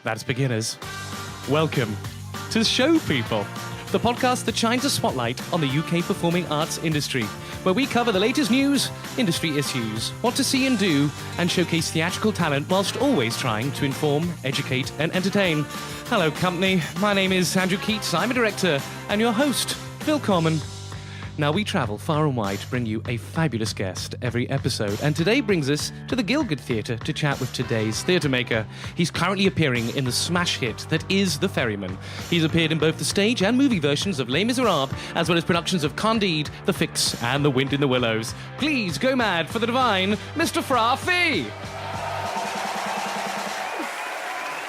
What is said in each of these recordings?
That's beginners. Welcome to Show People, the podcast that shines a spotlight on the UK performing arts industry, where we cover the latest news, industry issues, what to see and do, and showcase theatrical talent whilst always trying to inform, educate, and entertain. Hello, company. My name is Andrew Keates. I'm a director and your host, Phil Corman. Now, we travel far and wide to bring you a fabulous guest every episode, and today brings us to the Gielgud Theatre to chat with today's theatre maker. He's currently appearing in the smash hit that is The Ferryman. He's appeared in both the stage and movie versions of Les Miserables, as well as productions of Candide, The Fix, and The Wind in the Willows. Please go mad for the divine, Mr. Fra Fee!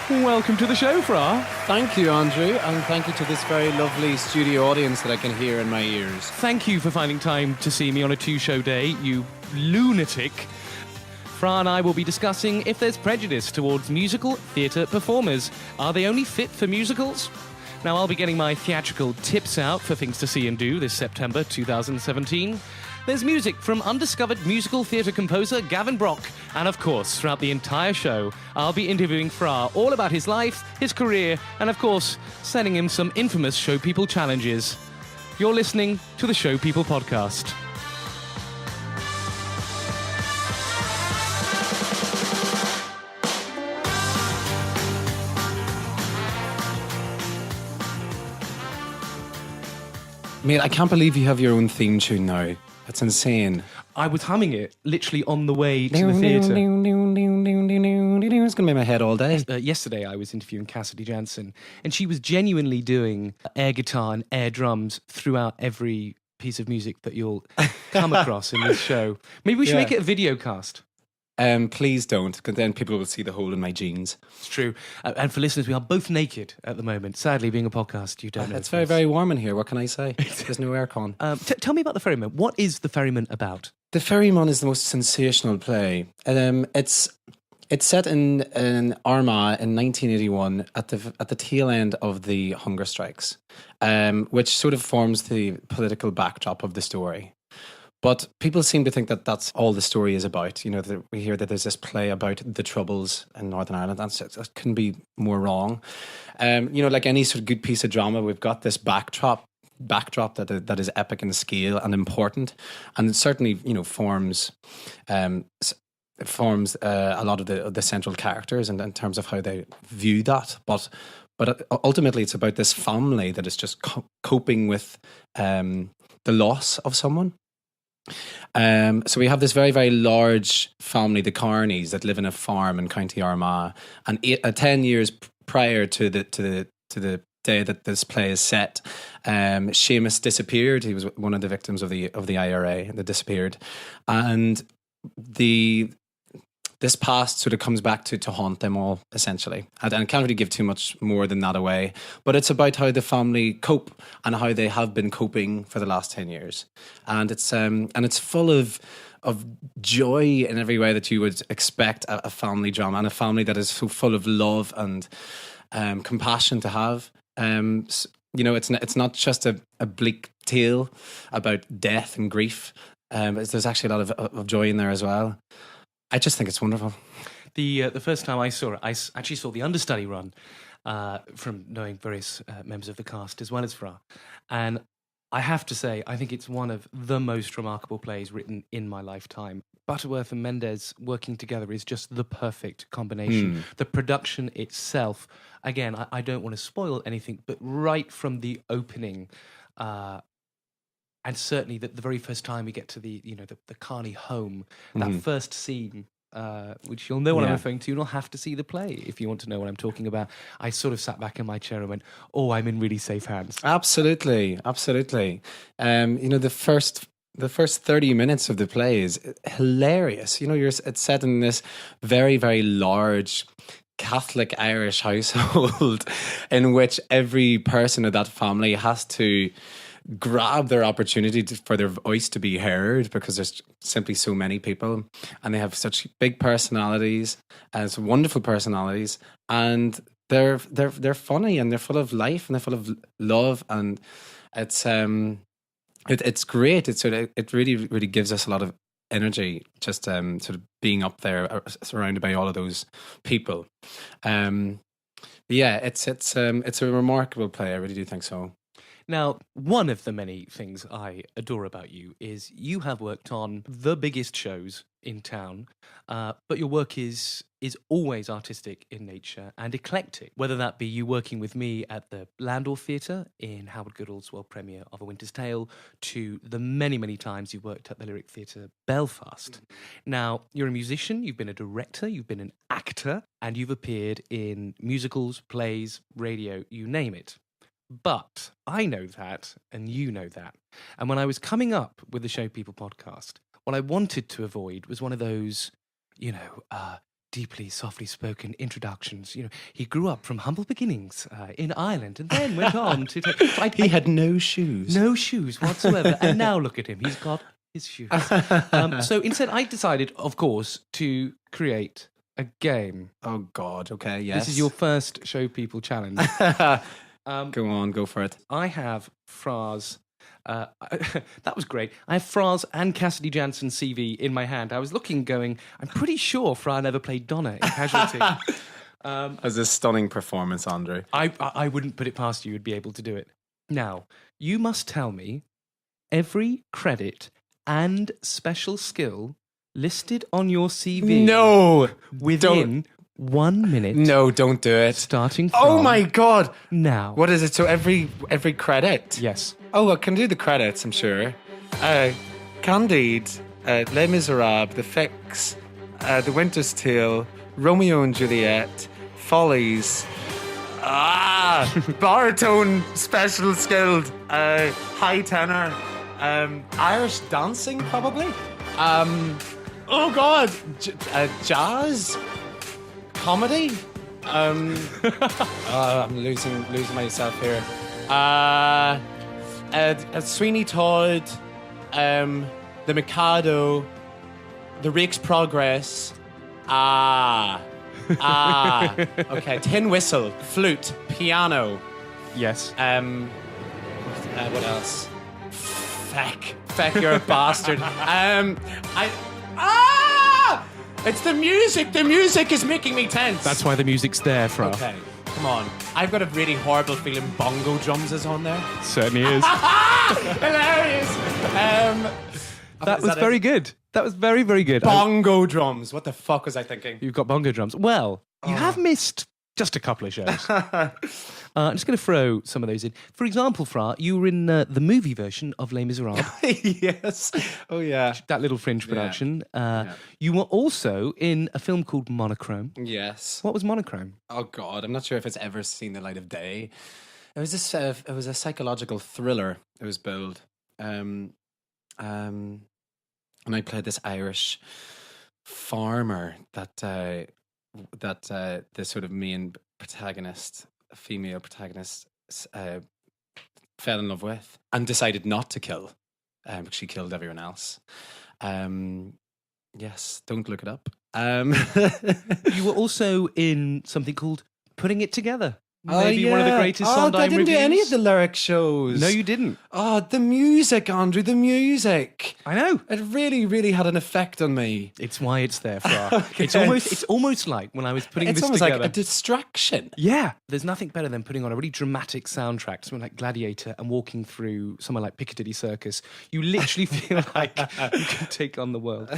Welcome to the show, Fra. Thank you, Andrew, and thank you to this very lovely studio audience that I can hear in my ears. Thank you for finding time to see me on a two-show day, you lunatic. Fra and I will be discussing if there's prejudice towards musical theatre performers. Are they only fit for musicals? Now, I'll be getting my theatrical tips out for things to see and do this September 2017. There's music from undiscovered musical theatre composer Gavin Brock. And of course, throughout the entire show, I'll be interviewing Fra all about his life, his career, and of course, sending him some infamous Show People challenges. You're listening to the Show People podcast. Mate, I can't believe you have your own theme tune now. That's insane. I was humming it literally on the way to the theatre. It's going to be in my head all day. Yesterday I was interviewing Cassidy Jansen, and she was genuinely doing air guitar and air drums throughout every piece of music that you'll come across in this show. Maybe we should make it a video cast. Please don't, because then people will see the hole in my jeans. It's true. And for listeners, we are both naked at the moment. Sadly, being a podcast, you don't know. It's very, very warm in here. What can I say? There's no aircon. Tell me about The Ferryman. What is The Ferryman about? The Ferryman is the most sensational play. It's set in Armagh in 1981 at the tail end of the hunger strikes, which sort of forms the political backdrop of the story. But people seem to think that that's all the story is about. You know, we hear that there's this play about the Troubles in Northern Ireland. That couldn't be more wrong. You know, like any sort of good piece of drama, we've got this backdrop that is epic in scale and important, and it certainly, you know, forms a lot of the central characters and in terms of how they view that. But ultimately, it's about this family that is just coping with the loss of someone. So we have this very, very large family, the Carneys, that live in a farm in County Armagh, and 10 years prior to the day that this play is set, Seamus disappeared. He was one of the victims of the IRA that disappeared, and this past sort of comes back to haunt them all, essentially. And I can't really give too much more than that away, but it's about how the family cope and how they have been coping for the last 10 years. And it's full of joy in every way that you would expect a family drama, and a family that is so full of love and compassion to have. You know, it's not just a bleak tale about death and grief. There's actually a lot of joy in there as well. I just think it's wonderful. The first time I saw it, I actually saw the understudy run from knowing various members of the cast as well as Fra. And I have to say, I think it's one of the most remarkable plays written in my lifetime. Butterworth and Mendes working together is just the perfect combination. The production itself, again, I don't want to spoil anything, but right from the opening, and certainly the very first time we get to the Carney home, that first scene, which you'll know what I'm referring to, you'll have to see the play if you want to know what I'm talking about. I sort of sat back in my chair and went, oh, I'm in really safe hands. Absolutely. You know, the first 30 minutes of the play is hilarious. You know, it's set in this very, very large Catholic Irish household in which every person of that family has to grab their opportunity for their voice to be heard, because there's simply so many people, and they have such big personalities, as wonderful personalities, and they're funny, and they're full of life, and they're full of love, and it's great. It really gives us a lot of energy, just sort of being up there surrounded by all of those people. Yeah, it's a remarkable play. I really do think so. Now, one of the many things I adore about you is you have worked on the biggest shows in town, but your work is always artistic in nature and eclectic, whether that be you working with me at the Landor Theatre in Howard Goodall's world premiere of A Winter's Tale, to the many, many times you worked at the Lyric Theatre Belfast. Now, you're a musician, you've been a director, you've been an actor, and you've appeared in musicals, plays, radio, you name it. But I know that, and you know that. And when I was coming up with the Show People podcast, what I wanted to avoid was one of those, deeply, softly spoken introductions. He grew up from humble beginnings in Ireland and then went on to... He had no shoes. No shoes whatsoever. And now look at him. He's got his shoes. So instead, I decided, of course, to create a game. Oh, God. Okay, yes. This is your first Show People challenge. Go on, go for it. I have Fra's... that was great. I have Fra's and Cassidy Jansen's CV in my hand. I was looking, going, I'm pretty sure Fra never played Donna in Casualty. As a stunning performance, Andrew. I wouldn't put it past you would be able to do it. Now, you must tell me every credit and special skill listed on your CV. No! Within 1 minute. No, don't do it. Starting from... Oh my God! Now. What is it? So every credit? Yes. Oh, I can do the credits, I'm sure. Candide, Les Miserables, The Fix, The Winter's Tale, Romeo and Juliet, Follies, baritone special skilled, high tenor, Irish dancing probably. Oh God, jazz, comedy. I'm losing myself here. Sweeney Todd, The Mikado, The Rake's Progress. Okay. Tin Whistle, Flute, Piano. Yes. What else? Feck, you're a bastard. It's the music. The music is making me tense. That's why the music's there, Fra. Okay. Come on. I've got a really horrible feeling bongo drums is on there. Certainly is. Hilarious. That was very good. That was very, very good. Bongo drums. What the fuck was I thinking? You've got bongo drums. Well, you have missed just a couple of shows. I'm just going to throw some of those in. For example, Fra, you were in the movie version of Les Miserables. Yes. Oh, yeah. That little fringe production. You were also in a film called Monochrome. Yes. What was Monochrome? Oh, God. I'm not sure if it's ever seen the light of day. It was it was a psychological thriller. It was billed. And I played this Irish farmer that the sort of main protagonist, a female protagonist, fell in love with and decided not to kill, because she killed everyone else. Yes, don't look it up. You were also in something called Putting It Together. Maybe one of the greatest Sondheim I didn't reviews. do any of the lyric shows. No, you didn't. Oh, the music, Andrew, the music. I know. It really, really had an effect on me. It's why it's there, Fra. Okay. It's almost like when I was putting It's this almost together. like a distraction. Yeah, there's nothing better than putting on a really dramatic soundtrack, something like Gladiator, and walking through somewhere like Piccadilly Circus. You literally feel like you can take on the world.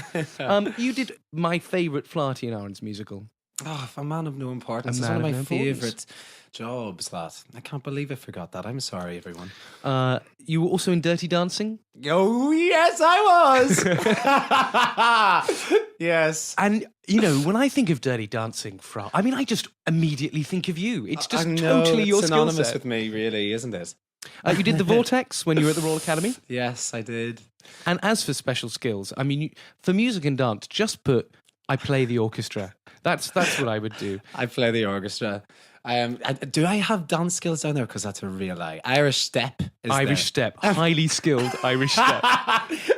You did my favourite Flaherty and Aaron's musical. Oh, a man of no importance. A It's man one of of my no importance. favourite jobs, that. I can't believe I forgot that. I'm sorry, everyone. You were also in Dirty Dancing. Oh, yes, I was. Yes. And, when I think of Dirty Dancing, Fra, I just immediately think of you. It's just I know, totally your it's skill synonymous set. with me, really, isn't it? You did The Vortex when you were at the Royal Academy. Yes, I did. And as for special skills, for music and dance, just put, I play the orchestra. That's what I would do. I play the orchestra. Do I have dance skills down there? Because that's a real lie. Irish step is Irish step. Highly skilled Irish step.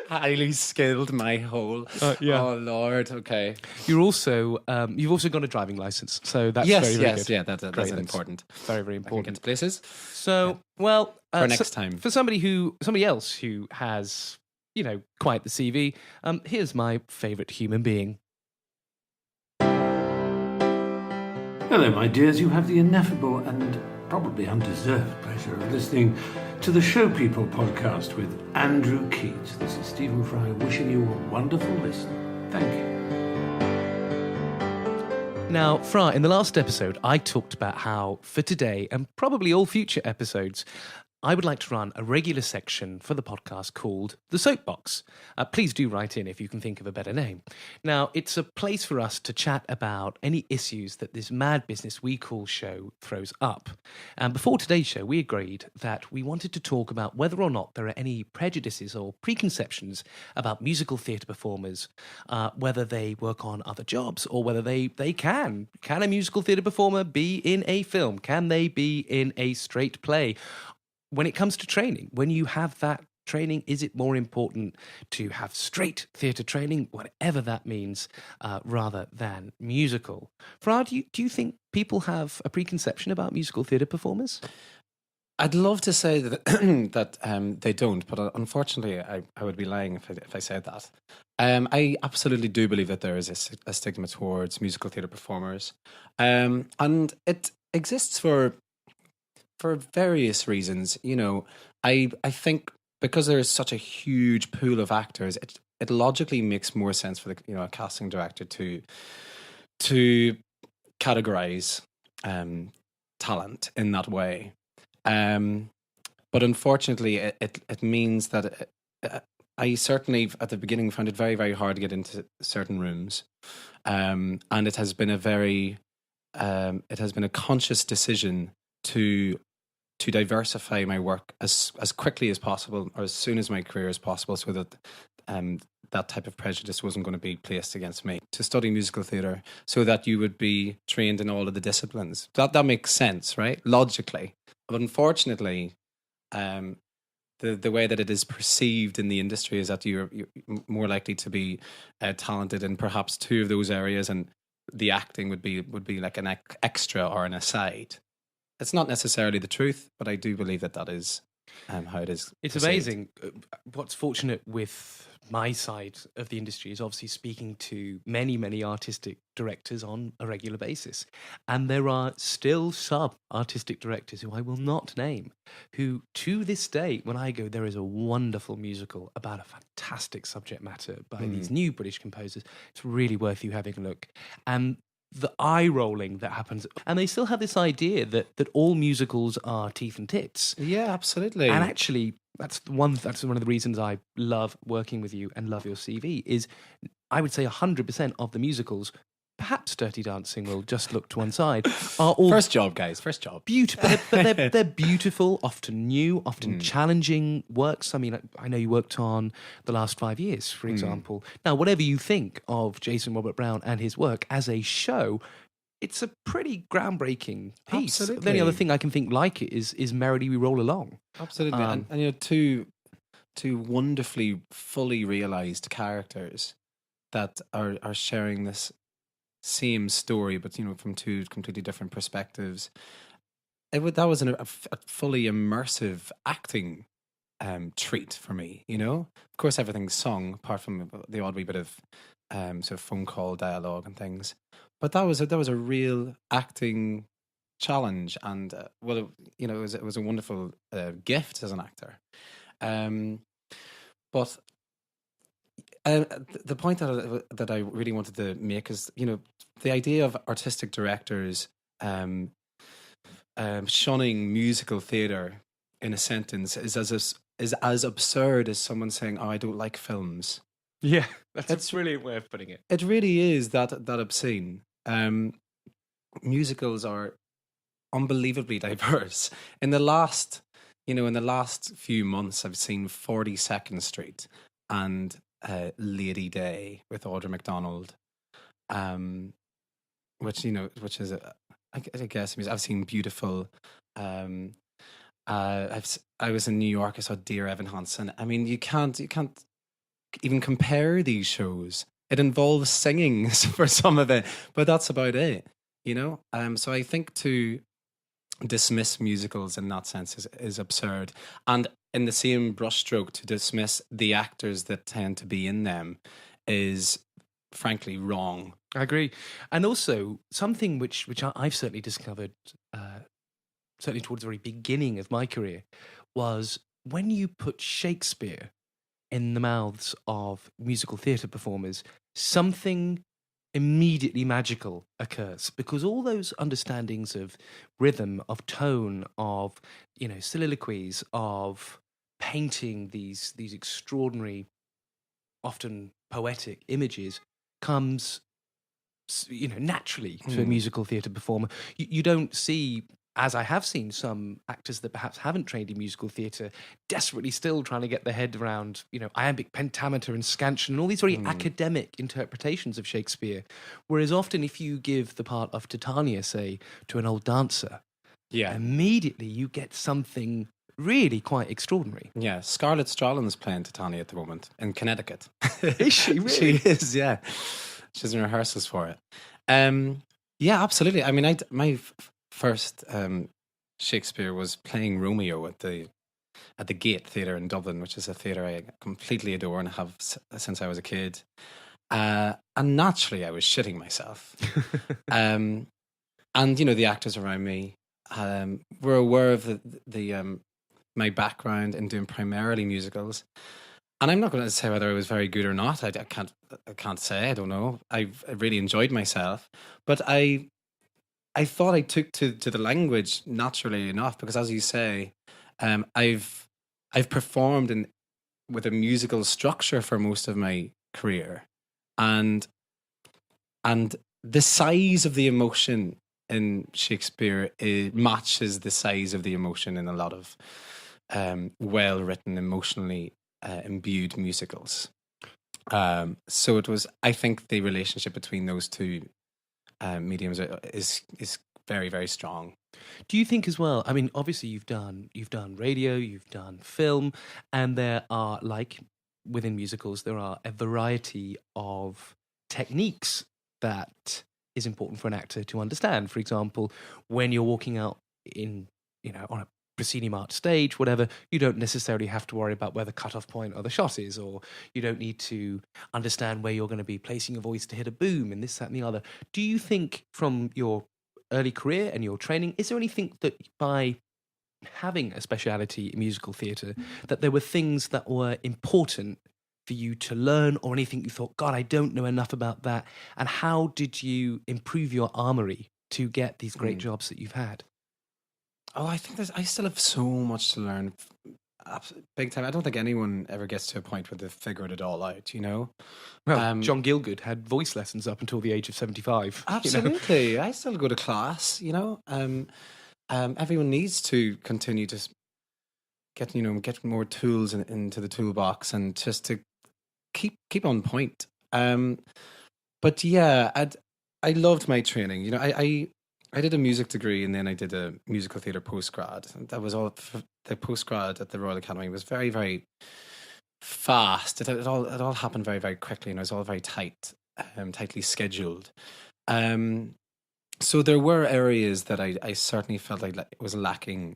Highly skilled, my whole. Yeah. Oh, Lord. Okay. You've also got a driving license. So that's very, very good. Yeah, that's important. Very, very I can important. get to places. So, well... for next time. For somebody else who has, quite the CV, here's my favourite human being. Hello, my dears. You have the ineffable and probably undeserved pleasure of listening to the Show People podcast with Andrew Keates. This is Stephen Fry wishing you a wonderful listen. Thank you. Now, Fra, in the last episode, I talked about how for today and probably all future episodes, I would like to run a regular section for the podcast called The Soapbox. Please do write in if you can think of a better name. Now, it's a place for us to chat about any issues that this mad business we call show throws up. And before today's show, we agreed that we wanted to talk about whether or not there are any prejudices or preconceptions about musical theatre performers, whether they work on other jobs or whether they can. Can a musical theatre performer be in a film? Can they be in a straight play? When it comes to training, when you have that training, is it more important to have straight theatre training, whatever that means, rather than musical? Fra, do you think people have a preconception about musical theatre performers? I'd love to say that they don't, but unfortunately, I would be lying if I said that. I absolutely do believe that there is a stigma towards musical theatre performers, and it exists for various reasons. You know, I think because there is such a huge pool of actors, it logically makes more sense for a casting director to categorize talent in that way. But unfortunately, it means that I certainly at the beginning found it very, very hard to get into certain rooms, and it has been a conscious decision to diversify my work as quickly as possible, or as soon as my career is possible, so that that type of prejudice wasn't going to be placed against me. To study musical theatre so that you would be trained in all of the disciplines. That makes sense, right? Logically. But unfortunately, the way that it is perceived in the industry is that you're more likely to be talented in perhaps two of those areas, and the acting would be like an extra or an aside. It's not necessarily the truth, but I do believe that is how it is. It's perceived. amazing. What's fortunate with my side of the industry is obviously speaking to many, many artistic directors on a regular basis. And there are still some artistic directors who I will not name, who to this day, when I go, there is a wonderful musical about a fantastic subject matter by these new British composers. It's really worth you having a look. And the eye rolling that happens, and they still have this idea that all musicals are teeth and tits. Yeah, absolutely. And actually, that's one of the reasons I love working with you and love your CV. Is I would say 100% of the musicals, perhaps Dirty Dancing will just look to one side, are all first job, guys. First job. Beautiful, but they're beautiful, often new, often challenging works. I mean, I know you worked on The Last 5 Years, for example. Now, whatever you think of Jason Robert Brown and his work as a show, it's a pretty groundbreaking piece. Absolutely. The only other thing I can think like it is Merrily We Roll Along. Absolutely. And two wonderfully, fully realised characters that are sharing this same story, but from two completely different perspectives. That was a fully immersive acting treat for me. Of course, everything's sung apart from the odd wee bit of sort of phone call dialogue and things. But that was a real acting challenge, and it was a wonderful gift as an actor. But the point that I really wanted to make is, the idea of artistic directors shunning musical theatre in a sentence is as absurd as someone saying, "Oh, I don't like films." Yeah, that's a brilliant way of putting it. It really is that obscene. Musicals are unbelievably diverse. In the last few months, I've seen 42nd Street and Lady Day with Audra McDonald, which is I guess I've seen Beautiful. I was in New York. I saw Dear Evan Hansen. I mean, you can't even compare these shows. It involves singing for some of it, but that's about it. So I think to dismiss musicals in that sense is absurd, and in the same brushstroke to dismiss the actors that tend to be in them is frankly wrong. I agree. And also, something which I've certainly discovered, certainly towards the very beginning of my career, was when you put Shakespeare in the mouths of musical theatre performers, something immediately magical occurs, because all those understandings of rhythm, of tone, of soliloquies, of painting these extraordinary, often poetic images comes naturally to a musical theatre performer. You don't see, as I have seen, some actors that perhaps haven't trained in musical theatre desperately still trying to get their head around, iambic pentameter and scansion and all these very academic interpretations of Shakespeare. Whereas often if you give the part of Titania, say, to an old dancer, immediately you get something really quite extraordinary. Yeah, Scarlett Strallen's playing Titania at the moment in Connecticut. Is she really? She is, yeah. She's in rehearsals for it. Yeah, absolutely. I mean, my first Shakespeare was playing Romeo at the Gate Theatre in Dublin, which is a theatre I completely adore and have since I was a kid. And naturally, I was shitting myself. And the actors around me were aware of the my background in doing primarily musicals. And I'm not going to say whether I was very good or not. I can't say. I don't know. I really enjoyed myself, but I thought I took to the language naturally enough, because, as you say, I've performed with a musical structure for most of my career, and the size of the emotion in Shakespeare matches the size of the emotion in a lot of well written, emotionally imbued musicals. So it was, I think the relationship between those two mediums is very, very strong. Do you think as well, I mean, obviously you've done radio, you've done film, and there are, like within musicals, there are a variety of techniques that is important for an actor to understand. For example, when you're walking out on a proscenium art stage, whatever, you don't necessarily have to worry about where the cutoff point or the shot is, or you don't need to understand where you're going to be placing your voice to hit a boom and this, that, and the other. Do you think from your early career and your training, is there anything that by having a speciality in musical theatre, that there were things that were important for you to learn, or anything you thought, God, I don't know enough about that? And how did you improve your armory to get these great jobs that you've had? Oh, I think I still have so much to learn. Big time. I don't think anyone ever gets to a point where they've figured it all out, Well, John Gielgud had voice lessons up until the age of 75. Absolutely. I still go to class, Everyone needs to continue to get more tools into the toolbox, and just to keep on point. But yeah, I loved my training. I did a music degree, and then I did a musical theatre postgrad. That was all. The postgrad at the Royal Academy was very, very fast. It all happened very, very quickly, and it was all very tightly scheduled. So there were areas that I certainly felt like was lacking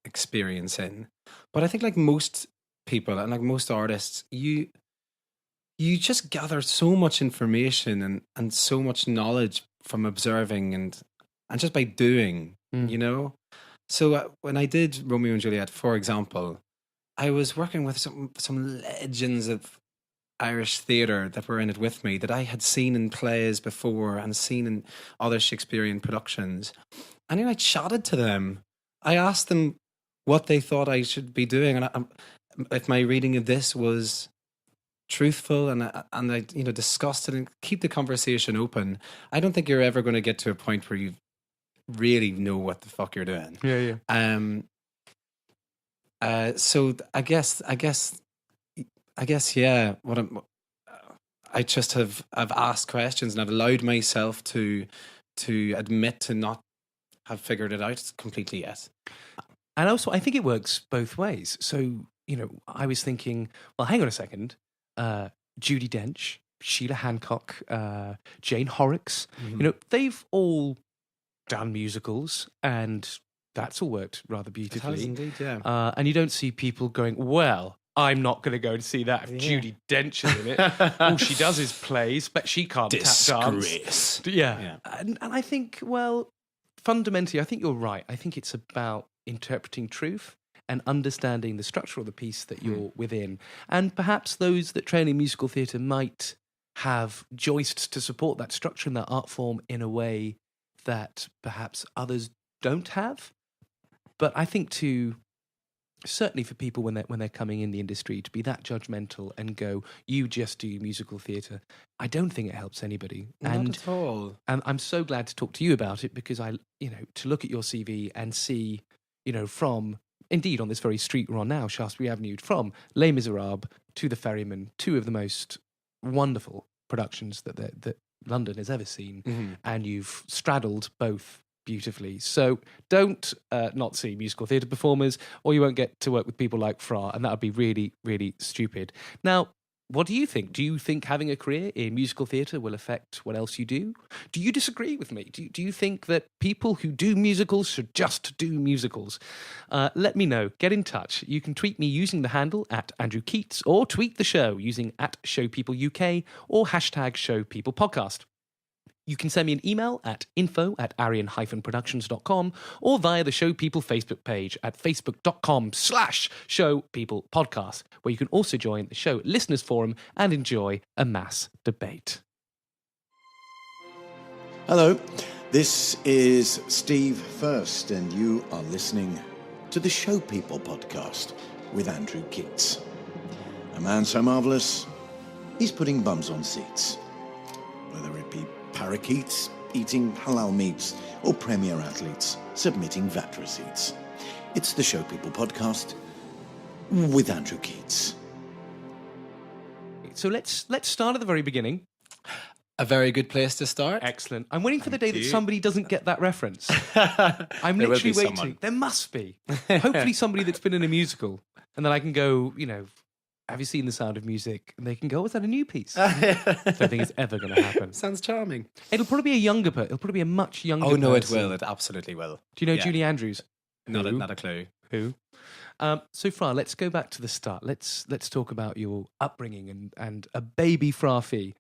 experience in. But I think, like most people and like most artists, you just gather so much information and so much knowledge from observing and just by doing, So when I did Romeo and Juliet, for example, I was working with some legends of Irish theatre that were in it with me, that I had seen in plays before and seen in other Shakespearean productions. And then I chatted to them. I asked them what they thought I should be doing, and if my reading of this was truthful, and I discussed it and keep the conversation open. I don't think you're ever going to get to a point where you really know what the fuck you're doing. Yeah. So I guess yeah. I just have asked questions, and I've allowed myself to admit to not have figured it out completely yet. And also, I think it works both ways. So I was thinking, well, hang on a second. Judi Dench, Sheila Hancock, Jane Horrocks, they've all done musicals, and that's all worked rather beautifully. It has indeed, yeah. And you don't see people going, well, I'm not going to go and see that if Judi Dench is in it. All she does is plays, but she can't tap dance. Yeah. And I think, well, fundamentally, I think you're right. I think it's about interpreting truth and understanding the structure of the piece that you're within. And perhaps those that train in musical theatre might have joists to support that structure and that art form in a way that perhaps others don't have. But I think certainly for people when they're coming in the industry, to be that judgmental and go, you just do musical theatre, I don't think it helps anybody. Not at all. And I'm so glad to talk to you about it, because to look at your CV and see, from, indeed on this very street we're on now, Shaftesbury Avenue, from Les Miserables to The Ferryman, two of the most wonderful productions that London has ever seen, and you've straddled both beautifully. So don't not see musical theatre performers, or you won't get to work with people like Fra, and that would be really, really stupid. Now, what do you think? Do you think having a career in musical theatre will affect what else you do? Do you disagree with me? Do you think that people who do musicals should just do musicals? Let me know. Get in touch. You can tweet me using the handle @AndrewKeates, or tweet the show using @ShowPeopleUK or #ShowPeoplePodcast. You can send me an email at info@arian-productions.com, or via the Show People Facebook page at facebook.com/showpeoplepodcast, where you can also join the show listeners forum and enjoy a mass debate. Hello, this is Steve First, and you are listening to the Show People podcast with Andrew Keates. A man so marvellous, he's putting bums on seats. Whether it be parakeets eating halal meats, or premier athletes submitting VAT receipts. It's the Show People podcast with Andrew Keates. So let's start at the very beginning. A very good place to start. Excellent. I'm waiting for the day that somebody doesn't get that reference. I'm There will literally be waiting. someone. There must be. Hopefully somebody that's been in a musical, and then I can go, have you seen The Sound of Music? And they can go, is that a new piece? I don't think it's ever going to happen. Sounds charming. It'll probably be a younger person. It'll probably be a much younger Oh, no, it person. will. It absolutely will. Do you know Yeah. Julie Andrews? Not a clue. Who? So, Fra, let's go back to the start. Let's talk about your upbringing and a baby Fra Fee.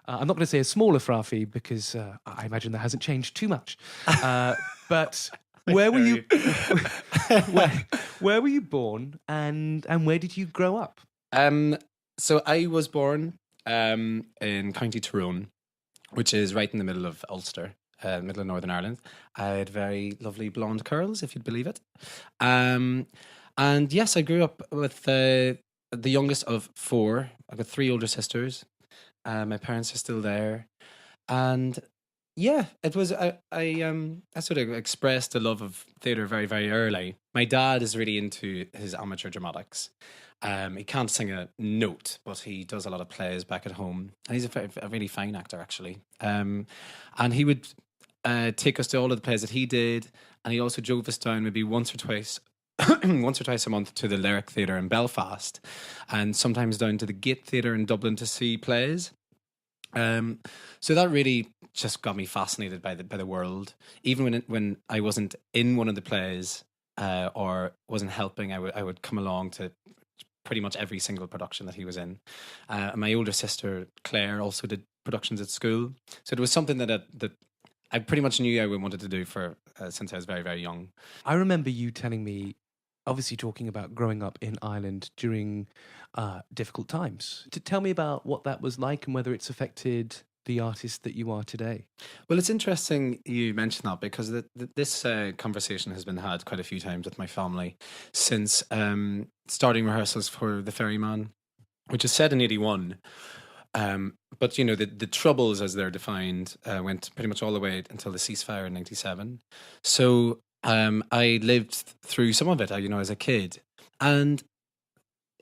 I'm not going to say a smaller Fra Fee, because I imagine that hasn't changed too much. But where were you? Where were you born, and where did you grow up? So I was born in County Tyrone, which is right in the middle of Ulster, middle of Northern Ireland. I had very lovely blonde curls, if you'd believe it. And yes, I grew up with the youngest of four. I've got three older sisters. My parents are still there. And yeah, it was, I sort of expressed a love of theatre very, very early. My dad is really into his amateur dramatics. He can't sing a note, but he does a lot of plays back at home. And he's a really fine actor, actually. And he would take us to all of the plays that he did. And he also drove us down maybe once or twice a month to the Lyric Theatre in Belfast, and sometimes down to the Gate Theatre in Dublin to see plays. So that really just got me fascinated by the world. Even when I wasn't in one of the plays or wasn't helping, I would come along to pretty much every single production that he was in. And my older sister Claire also did productions at school, so it was something that I pretty much knew I wanted to do for since I was very, very young. I remember you telling me, obviously talking about growing up in Ireland during difficult times. To tell me about what that was like and whether it's affected the artist that you are today. Well, it's interesting you mention that, because this conversation has been had quite a few times with my family since starting rehearsals for The Ferryman, which is set in 81. But, the Troubles, as they're defined, went pretty much all the way until the ceasefire in 97. So I lived through some of it, as a kid. And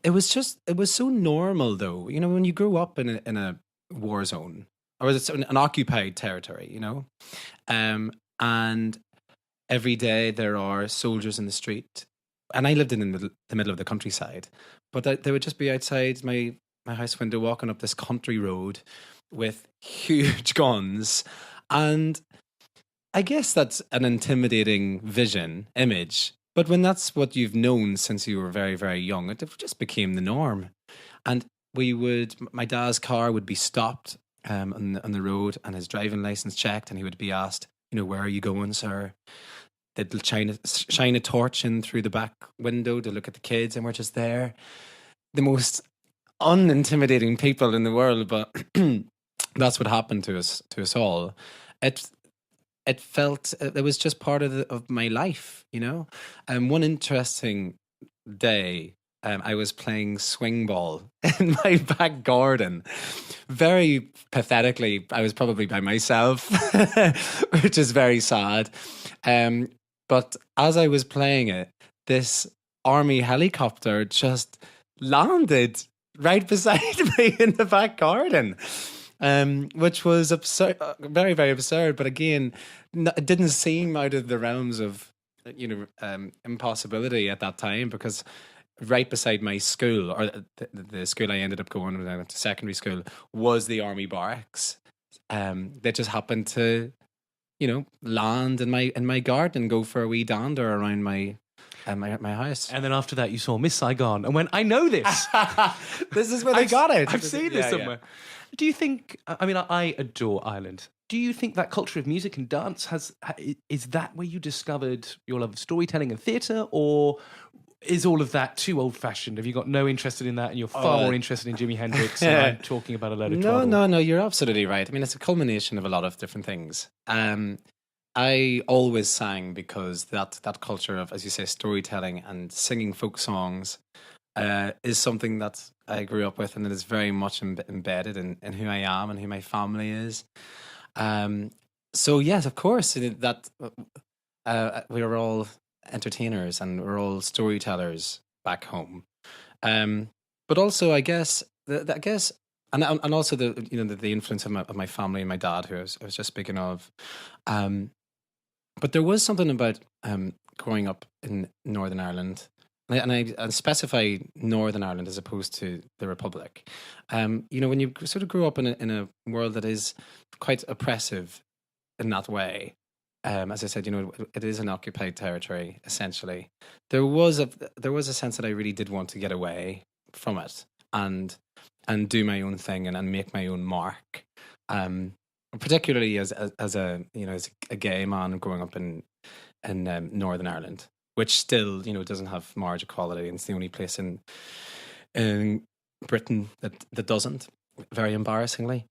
it was so normal, though. When you grew up in a war zone, or it's an occupied territory, and every day there are soldiers in the street. And I lived in the middle of the countryside, but they would just be outside my house window walking up this country road with huge guns. And I guess that's an intimidating image But when that's what you've known since you were very, very young, it just became the norm. And my dad's car would be stopped on the road and his driving license checked, and he would be asked, where are you going, sir? They'd shine a torch in through the back window to look at the kids, and we're just there. The most unintimidating people in the world, but that's what happened to us all. It felt it was just part of my life, one interesting day, I was playing swing ball in my back garden. Very pathetically, I was probably by myself, which is very sad. But as I was playing it, this army helicopter just landed right beside me in the back garden. Which was absurd, very, very absurd. But again, it didn't seem out of the realms of, impossibility at that time, because right beside my school, or the school I ended up going when I went to secondary school, was the army barracks. They just happened to, land in my garden and go for a wee dander around my house. And then after that, you saw Miss Saigon and went, I know this. This is where they got it. I've seen this somewhere. Yeah. Do you think, I adore Ireland. Do you think that culture of music and dance is that where you discovered your love of storytelling and theatre, or is all of that too old-fashioned? Have you got no interest in that and you're far more interested in Jimi Hendrix and I'm talking about a load of twaddle? No, you're absolutely right. It's a culmination of a lot of different things. I always sang because that culture of, as you say, storytelling and singing folk songs is something that I grew up with, and it is very much embedded in who I am and who my family is. So yes, of course, that we are all entertainers and we're all storytellers back home. But also, I guess, and also the influence of my family and my dad, who I was just speaking of. But there was something about growing up in Northern Ireland. And I specify Northern Ireland as opposed to the Republic. When you sort of grow up in a world that is quite oppressive in that way, as I said, it is an occupied territory essentially. There was a sense that I really did want to get away from it and do my own thing and make my own mark. Particularly as a gay man growing up in Northern Ireland, which still, doesn't have marriage equality, and it's the only place in Britain that doesn't, very embarrassingly.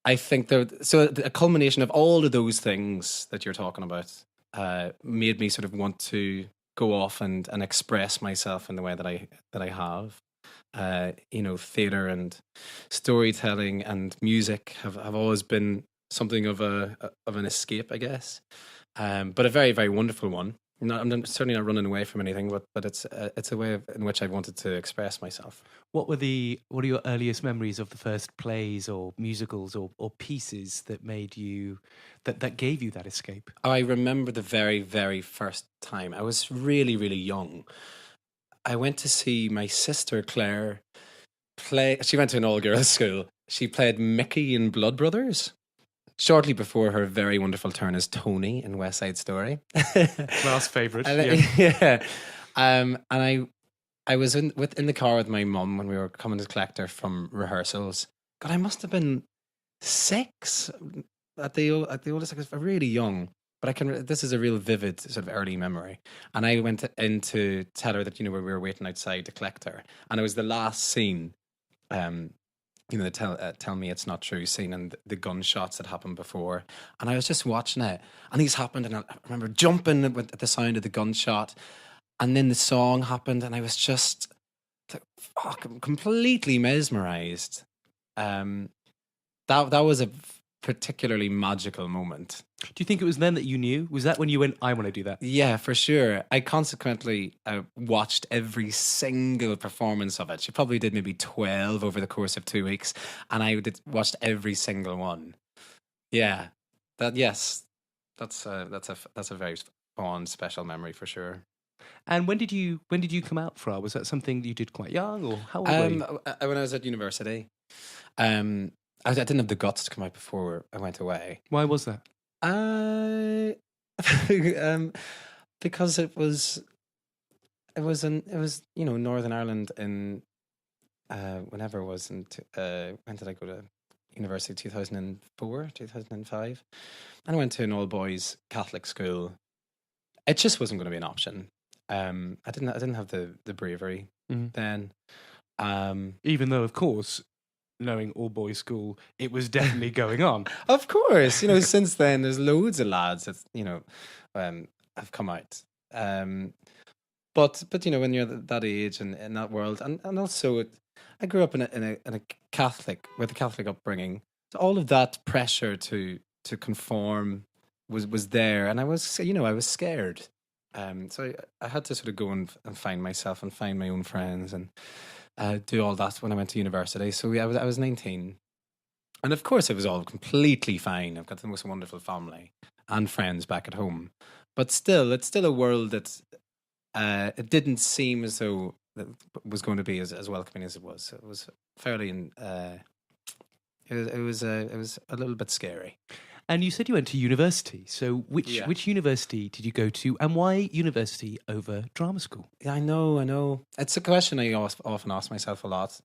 I think a culmination of all of those things that you're talking about made me sort of want to go off and express myself in the way that I have. Theatre and storytelling and music have always been something of an escape, I guess. But a very, very wonderful one. I'm certainly not running away from anything, but it's a way in which I wanted to express myself. What are your earliest memories of the first plays or musicals or pieces that made you that gave you that escape? I remember the very, very first time. I was really, really young. I went to see my sister Claire play. She went to an all-girls school. She played Mickey in Blood Brothers, shortly before her very wonderful turn as Tony in West Side Story. Last favourite. Yeah. And I was in the car with my mum when we were coming to collect her from rehearsals. God, I must have been 6 at the oldest. I was really young. But this is a real vivid sort of early memory. And I went in to tell her that, we were waiting outside to collect her. And it was the last scene, the tell me it's not true scene, and the gunshots that happened before. And I was just watching it, and these happened, and I remember jumping at the sound of the gunshot. And then the song happened, and I was just completely mesmerized. That was a particularly magical moment. Do you think it was then that you knew? Was that when you went, I want to do that? Yeah, for sure. I consequently watched every single performance of it. She probably did maybe 12 over the course of 2 weeks, and I watched every single one. Yeah, that's a very fond, special memory for sure. And when did you come out, Fra? Was that something you did quite young, or how old were you? When I was at university. I didn't have the guts to come out before I went away. Why was that? because it was Northern Ireland in whenever it was when did I go to university? 2004, 2005, and I went to an all boys Catholic school. It just wasn't going to be an option. I didn't have the bravery then. Even though, of course, knowing all boys school, it was definitely going on. Of course, since then there's loads of lads that have come out. But when you're that age and in that world, and also I grew up in a Catholic with a Catholic upbringing, so all of that pressure to conform was there, and I was scared. So I had to sort of go and find myself and find my own friends and do all that when I went to university. So I was 19, and of course it was all completely fine. I've got the most wonderful family and friends back at home, but still, it's still a world that it didn't seem as though it was going to be as welcoming as it was. It was fairly, it was a little bit scary. And you said you went to university. So which university did you go to, and why university over drama school? Yeah, I know. It's a question I often ask myself a lot.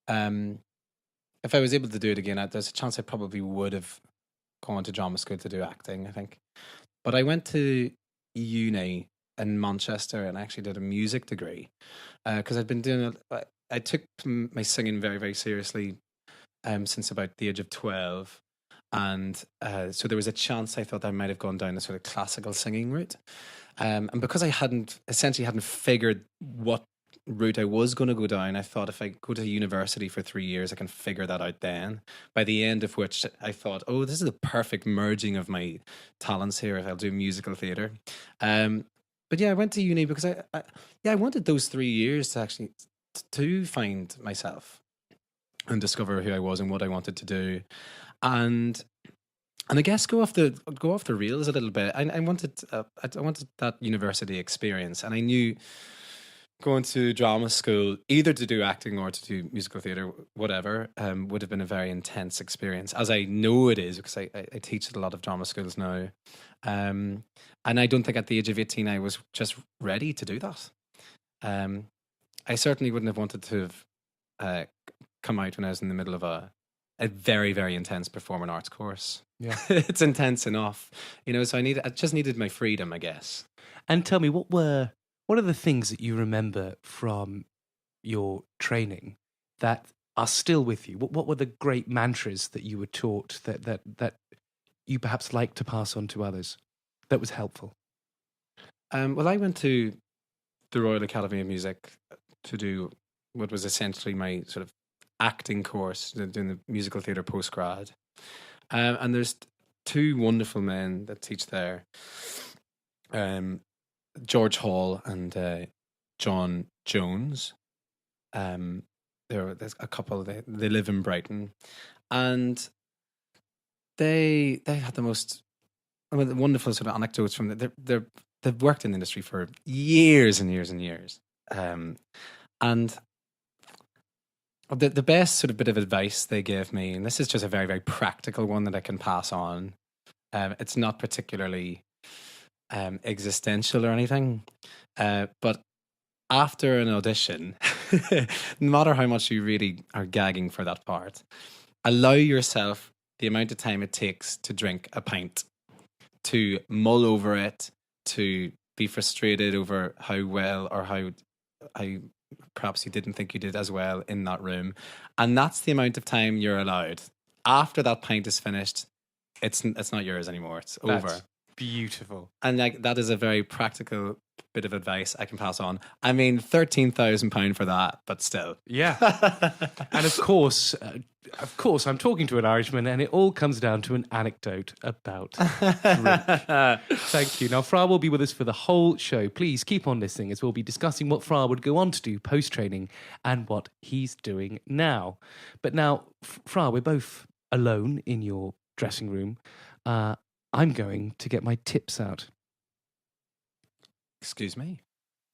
If I was able to do it again, there's a chance I probably would have gone to drama school to do acting, I think. But I went to uni in Manchester and I actually did a music degree because I'd been doing it. I took my singing very, very seriously since about the age of 12. And so there was a chance I thought I might have gone down a sort of classical singing route. And because I hadn't figured what route I was going to go down, I thought if I go to university for 3 years, I can figure that out then. By the end of which I thought, oh, this is the perfect merging of my talents here if I'll do musical theatre. But yeah, I went to uni because I wanted those 3 years to actually to find myself and discover who I was and what I wanted to do. And I guess go off the rails a little bit. I wanted that university experience, and I knew going to drama school either to do acting or to do musical theatre, whatever, would have been a very intense experience, as I know it is because I teach at a lot of drama schools now, and I don't think at the age of 18 I was just ready to do that. I certainly wouldn't have wanted to have come out when I was in the middle of a very, very intense performing arts course. Yeah. It's intense enough, so I just needed my freedom, I guess. And tell me, what are the things that you remember from your training that are still with you? What were the great mantras that you were taught that you perhaps like to pass on to others that was helpful? Well, I went to the Royal Academy of Music to do what was essentially my sort of acting course, doing the musical theatre postgrad. And there's two wonderful men that teach there, George Hall and John Jones. There's a couple, they live in Brighton, and they had the most wonderful sort of anecdotes from they've worked in the industry for years and years and years. And the best sort of bit of advice they gave me, and this is just a very, very practical one that I can pass on. It's not particularly existential or anything, but after an audition, no matter how much you really are gagging for that part, allow yourself the amount of time it takes to drink a pint, to mull over it, to be frustrated over how well or how perhaps you didn't think you did as well in that room. And that's the amount of time you're allowed. After that pint is finished, it's not yours anymore. It's over. Beautiful. And that is a very practical bit of advice I can pass on. I mean, £13,000 for that, but still. Yeah. And of course, I'm talking to an Irishman, and it all comes down to an anecdote about drink. Thank you. Now, Fra will be with us for the whole show. Please keep on listening as we'll be discussing what Fra would go on to do post-training and what he's doing now. But now, Fra, we're both alone in your dressing room. I'm going to get my tips out. Excuse me?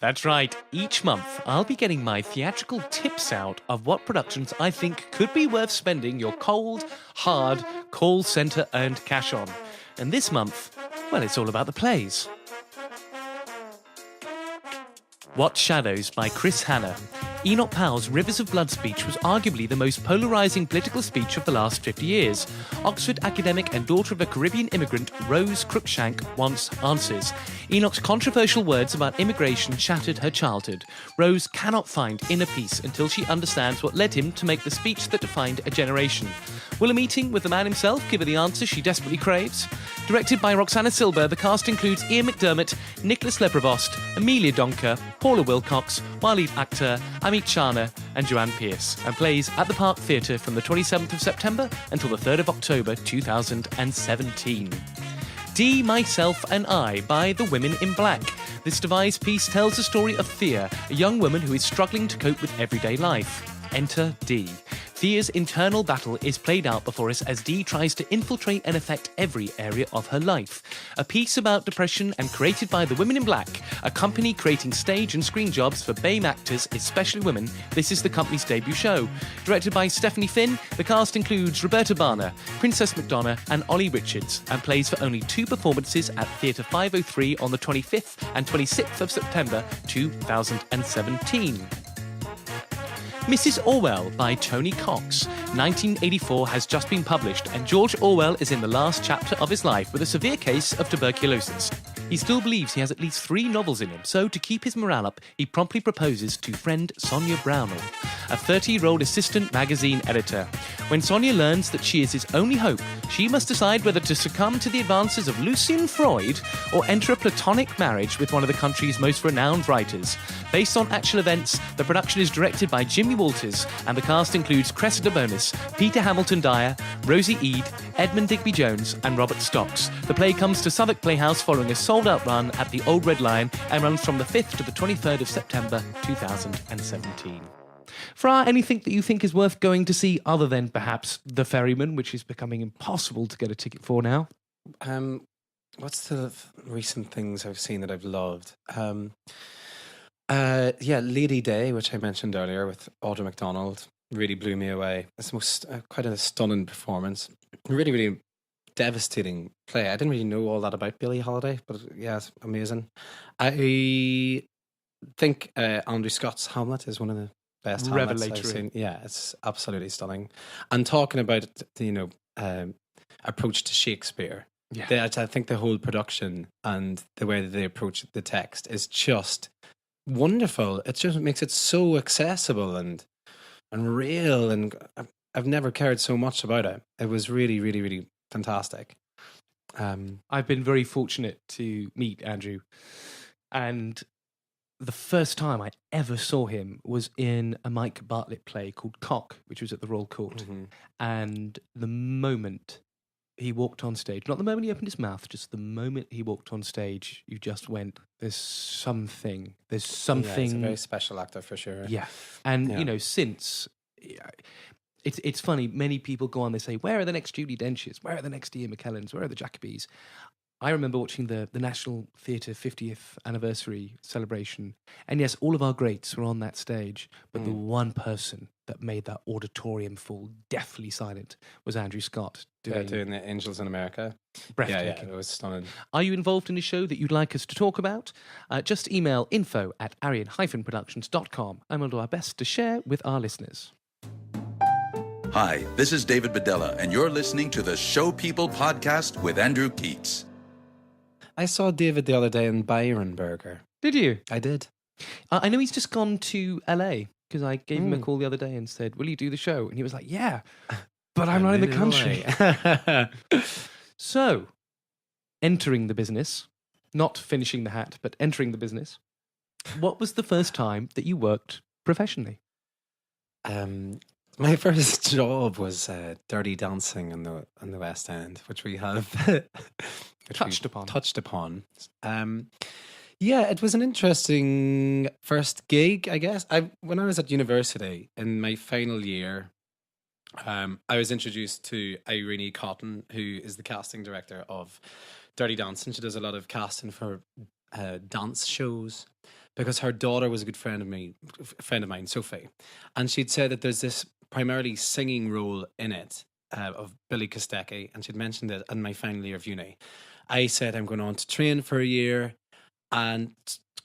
That's right. Each month, I'll be getting my theatrical tips out of what productions I think could be worth spending your cold, hard, call centre earned cash on. And this month, well, it's all about the plays. What Shadows by Chris Hanna. Enoch Powell's Rivers of Blood speech was arguably the most polarising political speech of the last 50 years. Oxford academic and daughter of a Caribbean immigrant, Rose Cruikshank, wants answers. Enoch's controversial words about immigration shattered her childhood. Rose cannot find inner peace until she understands what led him to make the speech that defined a generation. Will a meeting with the man himself give her the answer she desperately craves? Directed by Roxana Silber, the cast includes Ian McDermott, Nicholas Leprevost, Amelia Donker, Paula Wilcox, Waleed Akhtar, Amit Chana and Joanne Pierce, and plays at the Park Theatre from the 27th of September until the 3rd of October 2017. D, Myself and I by The Women in Black. This devised piece tells the story of Thea, a young woman who is struggling to cope with everyday life. Enter D. Thea's internal battle is played out before us as Dee tries to infiltrate and affect every area of her life. A piece about depression and created by The Women in Black, a company creating stage and screen jobs for BAME actors, especially women. This is the company's debut show. Directed by Stephanie Finn, the cast includes Roberta Barner, Princess McDonough and Ollie Richards, and plays for only 2 performances at Theatre 503 on the 25th and 26th of September 2017. Mrs. Orwell by Tony Cox. 1984 has just been published, and George Orwell is in the last chapter of his life with a severe case of tuberculosis. He still believes he has at least 3 novels in him, so to keep his morale up, he promptly proposes to friend Sonia Brownell, a 30-year-old assistant magazine editor. When Sonia learns that she is his only hope, she must decide whether to succumb to the advances of Lucian Freud or enter a platonic marriage with one of the country's most renowned writers. Based on actual events, the production is directed by Jimmy Walters, and the cast includes Cressida Bonus, Peter Hamilton Dyer, Rosie Ede, Edmund Digby-Jones and Robert Stocks. The play comes to Southwark Playhouse following a sold-out run at the Old Red Lion and runs from the 5th to the 23rd of September 2017. Fra, anything that you think is worth going to see other than perhaps The Ferryman, which is becoming impossible to get a ticket for now? What's the recent things I've seen that I've loved? Lady Day, which I mentioned earlier with Audra McDonald, really blew me away. It's quite a stunning performance. Really, really devastating play. I didn't really know all that about Billie Holiday, but yeah, it's amazing. I think Andrew Scott's Hamlet is one of the best Hamlets I've seen. Yeah, it's absolutely stunning. And talking about approach to Shakespeare, I think the whole production and the way that they approach the text is just wonderful. It just makes it so accessible and real, and I've never cared so much about it. It was really, really, really fantastic. I've been very fortunate to meet Andrew, and the first time I ever saw him was in a Mike Bartlett play called Cock, which was at the Royal Court. Mm-hmm. And the moment he walked on stage, not the moment he opened his mouth, just the moment he walked on stage, you just went, there's something. Yeah, he's a very special actor for sure. Yeah. And, since... It's funny, many people go on, they say, where are the next Judi Denches? Where are the next Ian McKellens? Where are the Jacobys? I remember watching the National Theatre 50th anniversary celebration, and yes, all of our greats were on that stage, but the one person that made that auditorium fall deathly silent was Andrew Scott doing the Angels in America. Breathtaking. Yeah, it was stunning. Are you involved in a show that you'd like us to talk about? Just email info@arian-productions.com and we'll do our best to share with our listeners. Hi, this is David Bedella, and you're listening to the Show People podcast with Andrew Keates. I saw David the other day in Byron Burger. Did you? I did. I know he's just gone to LA because I gave him a call the other day and said, will you do the show? And he was like, yeah, but I'm not in the country. So, entering the business, not finishing the hat, but entering the business, what was the first time that you worked professionally? My first job was Dirty Dancing in the West End, which we have touched upon. It was an interesting first gig, I guess. When I was at university in my final year, I was introduced to Irene Cotton, who is the casting director of Dirty Dancing. She does a lot of casting for dance shows because her daughter was a good friend of mine, Sophie, and she'd said that there's this primarily singing role in it of Billy Kostecki, and she'd mentioned it in my final year of uni. I said I'm going on to train for a year and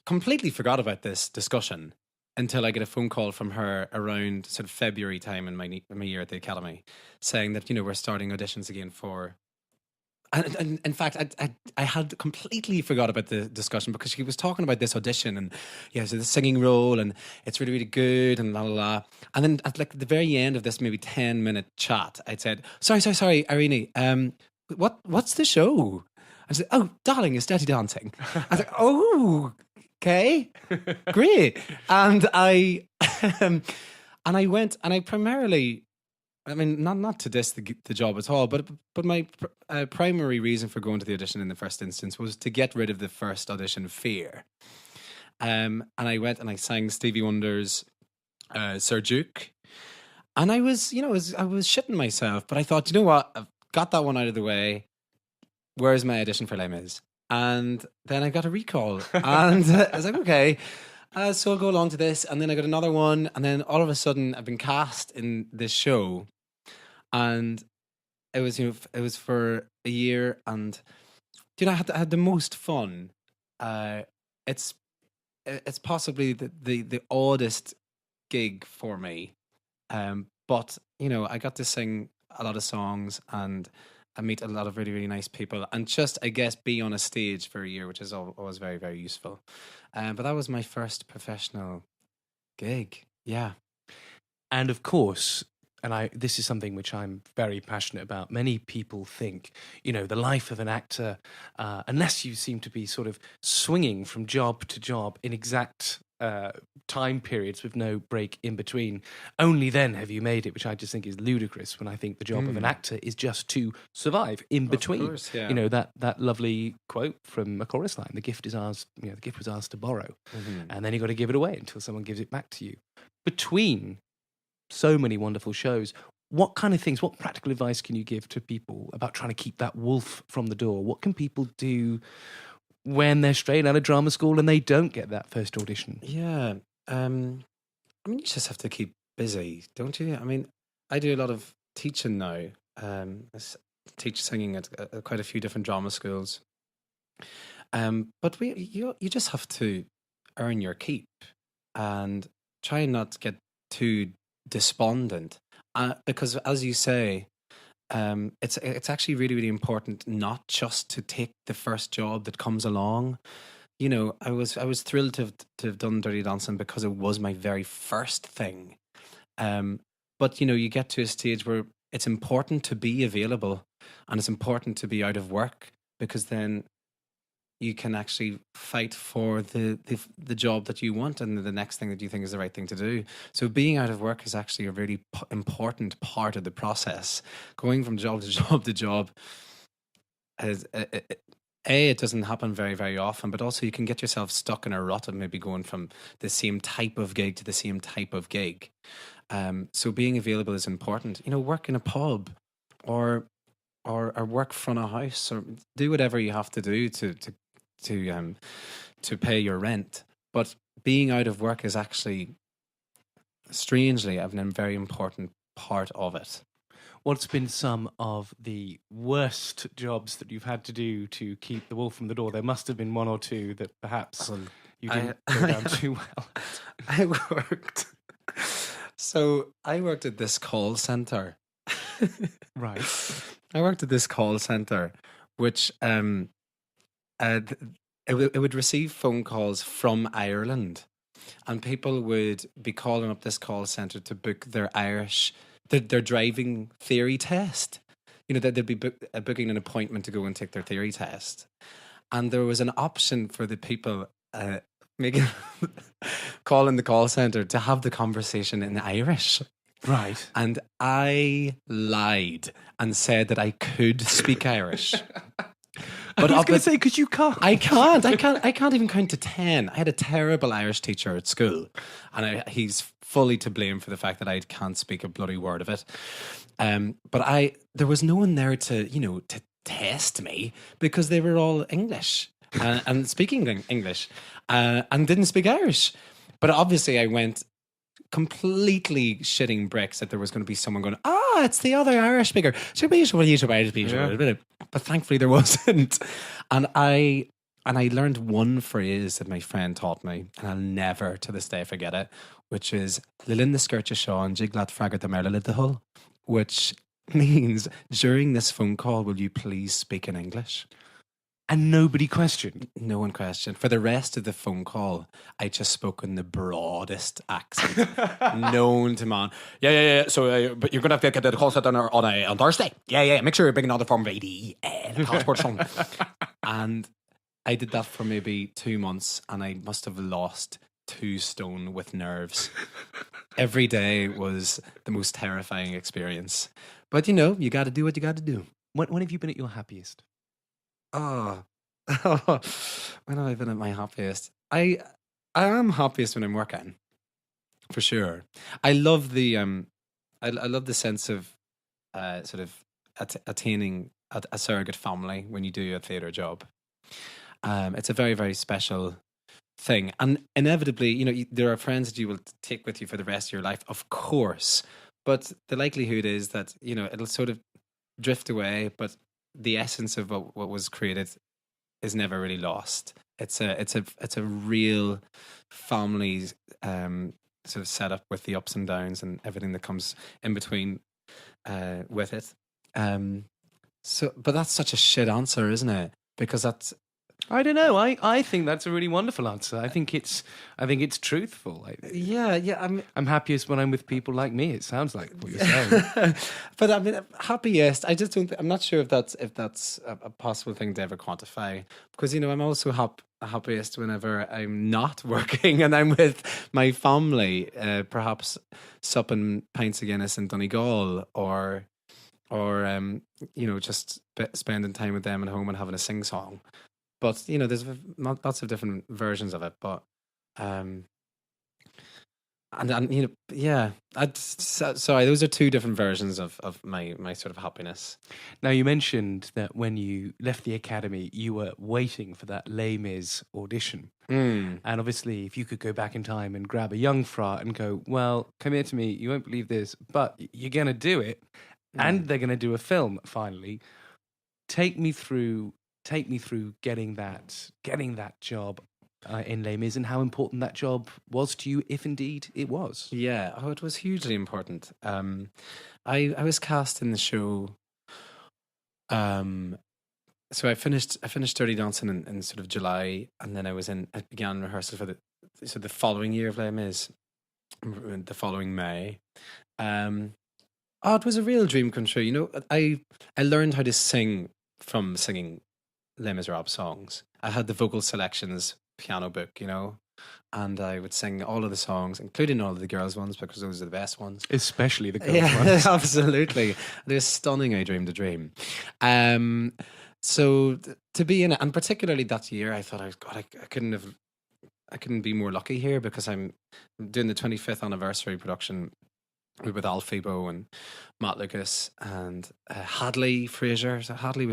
completely forgot about this discussion until I get a phone call from her around sort of February time in my year at the academy, saying that we're starting auditions again for. And in fact, I had completely forgot about the discussion because she was talking about this audition and so the singing role and it's really, really good and la la la. And then at like the very end of this maybe 10-minute chat, I'd said, sorry, Irene, what's the show? I said, oh, darling, it's Dirty Dancing. I was like, oh, okay, great. And I went and I primarily. I mean, not to diss the job at all, but my primary reason for going to the audition in the first instance was to get rid of the first audition fear. And I went and I sang Stevie Wonder's Sir Duke, and I was shitting myself, but I thought, you know what, I've got that one out of the way. Where's my audition for Les Mis? And then I got a recall, and I was like, okay. So I'll go along to this, and then I got another one, and then all of a sudden I've been cast in this show, and it was for a year, and I had the most fun. It's possibly the oddest gig for me, but I got to sing a lot of songs and I meet a lot of really, really nice people, and just, I guess, be on a stage for a year, which is always very, very useful. But that was my first professional gig. Yeah. And of course, this is something which I'm very passionate about. Many people think, the life of an actor, unless you seem to be sort of swinging from job to job in exact time periods with no break in between, only then have you made it, which I just think is ludicrous when I think the job of an actor is just to survive in between. Of course, yeah. That lovely quote from a chorus line, the gift is ours, the gift was ours to borrow. Mm-hmm. And then you got to give it away until someone gives it back to you. Between so many wonderful shows, what kind of things, what practical advice can you give to people about trying to keep that wolf from the door? What can people do when they're straight out of drama school and they don't get that first audition? Yeah. You just have to keep busy, don't you? I mean, I do a lot of teaching now. I teach singing at quite a few different drama schools. But you just have to earn your keep and try not to get too despondent. Because as you say, it's actually really, really important not just to take the first job that comes along. I was thrilled to have done Dirty Dancing because it was my very first thing. But you get to a stage where it's important to be available and it's important to be out of work, because then you can actually fight for the job that you want and the next thing that you think is the right thing to do. So being out of work is actually a really important part of the process. Going from job to job to job is, it doesn't happen very, very often, but also you can get yourself stuck in a rut of maybe going from the same type of gig to the same type of gig. So being available is important. Work in a pub or work front of house, or do whatever you have to do to pay your rent. But being out of work is actually, strangely, a very important part of it. What's been some of the worst jobs that you've had to do to keep the wolf from the door? There must have been one or two that perhaps you didn't go down too well. I worked at this call centre. Right. I worked at this call centre, which it would receive phone calls from Ireland, and people would be calling up this call centre to book their their driving theory test. They'd be booking an appointment to go and take their theory test, and there was an option for the people calling the call centre to have the conversation in Irish. Right. And I lied and said that I could speak Irish. But I was going to say, because you can't. I can't even count to 10. I had a terrible Irish teacher at school, and he's fully to blame for the fact that I can't speak a bloody word of it. But there was no one there to test me, because they were all English and speaking English and didn't speak Irish. But obviously I went completely shitting bricks that there was going to be someone going, it's the other Irish speaker. But thankfully there wasn't. And I And I learned one phrase that my friend taught me, and I'll never to this day forget it, which is Lilin the Skircha Sean, Gielgud Theatre, the Merla the Hull, which means during this phone call, will you please speak in English? And nobody questioned. No one questioned. For the rest of the phone call, I just spoke in the broadest accent known to man. Yeah. So, but you're going to have to get the call set on Thursday. Yeah. Make sure you're bringing another form of ADE, the passport song. And I did that for maybe 2 months, and I must have lost 2 stone with nerves. Every day was the most terrifying experience. But you got to do what you got to do. When have you been at your happiest? Oh, when have I been at my happiest? I am happiest when I'm working, for sure. I love the I love the sense of sort of attaining a surrogate family when you do a theatre job. It's a very, very special thing, and inevitably, there are friends that you will take with you for the rest of your life, of course. But the likelihood is that it'll sort of drift away, but the essence of what was created is never really lost. It's a real family sort of setup with the ups and downs and everything that comes in between with it. But that's such a shit answer, isn't it? Because that's. I don't know. I think that's a really wonderful answer. I think it's truthful. Yeah. I'm happiest when I'm with people like me. It sounds like what you're saying. But I mean, happiest. I just don't. I'm not sure if that's a possible thing to ever quantify. Because I'm also happiest whenever I'm not working and I'm with my family. Perhaps supping pints of Guinness in Donegal, or just spending time with them at home and having a sing song. But there's lots of different versions of it. But sorry, those are 2 different versions of my sort of happiness. Now, you mentioned that when you left the academy, you were waiting for that Les Mis audition. And obviously, if you could go back in time and grab a young Fra and go, well, come here to me, you won't believe this, but you're going to do it, and they're going to do a film finally. Take me through getting that job in Les Mis, and how important that job was to you, if indeed it was. Yeah, it was hugely important. I was cast in the show. So I finished Dirty Dancing in sort of July, and then I began rehearsal for the following year of Les Mis, the following May. It was a real dream come true. I learned how to sing from singing Les Miserables songs. I had the vocal selections piano book, and I would sing all of the songs, including all of the girls' ones, because those are the best ones. Especially the girls' ones. Absolutely. They're stunning. I dreamed a dream. So to be in it, and particularly that year, I thought, I couldn't be more lucky here, because I'm doing the 25th anniversary production with Al Fibo and Matt Lucas and Hadley Fraser. So Hadley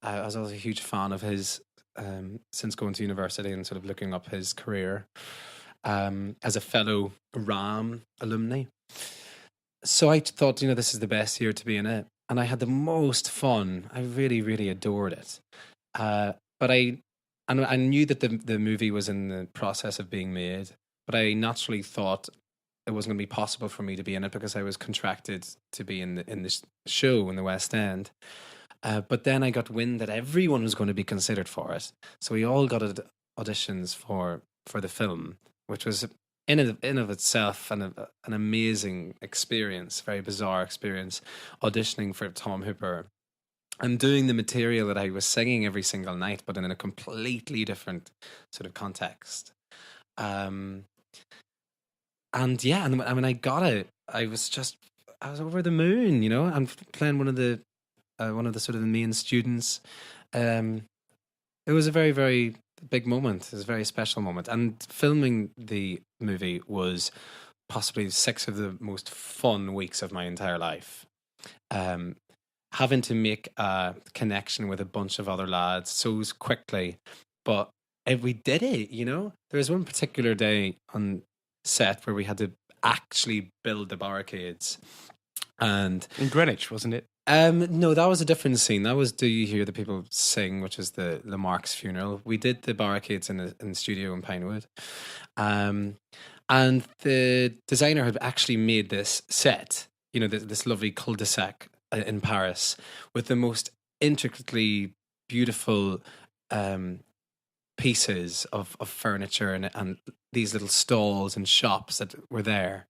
I was always a huge fan of his since going to university and sort of looking up his career as a fellow RAM alumni. So I thought, this is the best year to be in it. And I had the most fun. I really, really adored it. But I knew that the movie was in the process of being made, but I naturally thought it wasn't going to be possible for me to be in it because I was contracted to be in the show in the West End. But then I got wind that everyone was going to be considered for it. So we all got auditions for the film, which was in of itself an amazing experience, very bizarre experience, auditioning for Tom Hooper and doing the material that I was singing every single night, but in a completely different sort of context. And when I got it, I was over the moon, I'm playing one of the sort of the main students. It was a very, very big moment. It was a very special moment. And filming the movie was possibly 6 of the most fun weeks of my entire life. Having to make a connection with a bunch of other lads so quickly, but we did it, There was one particular day on set where we had to actually build the barricades. And in Greenwich, wasn't it? No, that was a different scene. That was Do You Hear the People Sing, which is the Mark's funeral. We did the barricades in the studio in Pinewood. And the designer had actually made this set, you know, this lovely cul-de-sac in Paris with the most intricately beautiful pieces of furniture and these little stalls and shops that were there.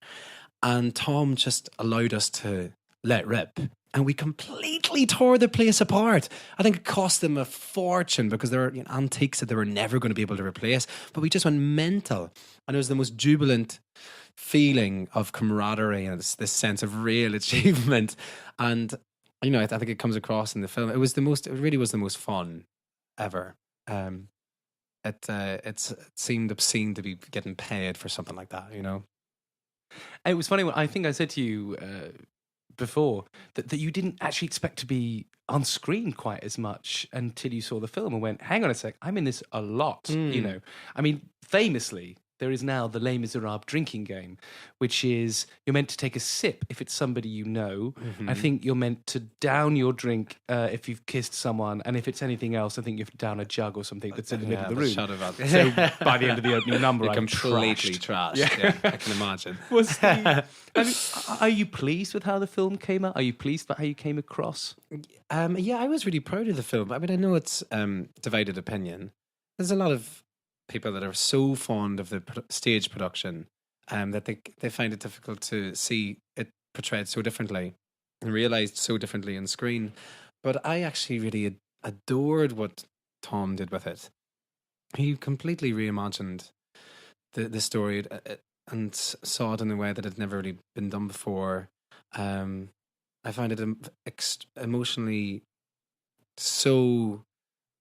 And Tom just allowed us to let rip. And we completely tore the place apart. I think it cost them a fortune because there were antiques that they were never going to be able to replace. But we just went mental. And it was the most jubilant feeling of camaraderie and this sense of real achievement. And, you know, I think it comes across in the film. It really was the most fun ever. It seemed obscene to be getting paid for something like that, you know? It was funny. I think I said to you before that you didn't actually expect to be on screen quite as much until you saw the film and went, hang on a sec, I'm in this a lot, you know. I mean, famously, there is now the Les Miserables drinking game, which is you're meant to take a sip if it's somebody you know. I think you're meant to down your drink if you've kissed someone, and if it's anything else, I think you have to down a jug or something that's in the middle of the room. So by the end of the opening number, You're I'm completely trashed. Yeah, I can imagine. Are you pleased with how the film came out? Are you pleased about how you came across? Yeah, I was really proud of the film. I mean, I know it's divided opinion. There's a lot of people that are so fond of the stage production that they find it difficult to see it portrayed so differently and realised so differently on screen. But I actually really adored what Tom did with it. He completely reimagined the story and saw it in a way that had never really been done before. I find it emotionally so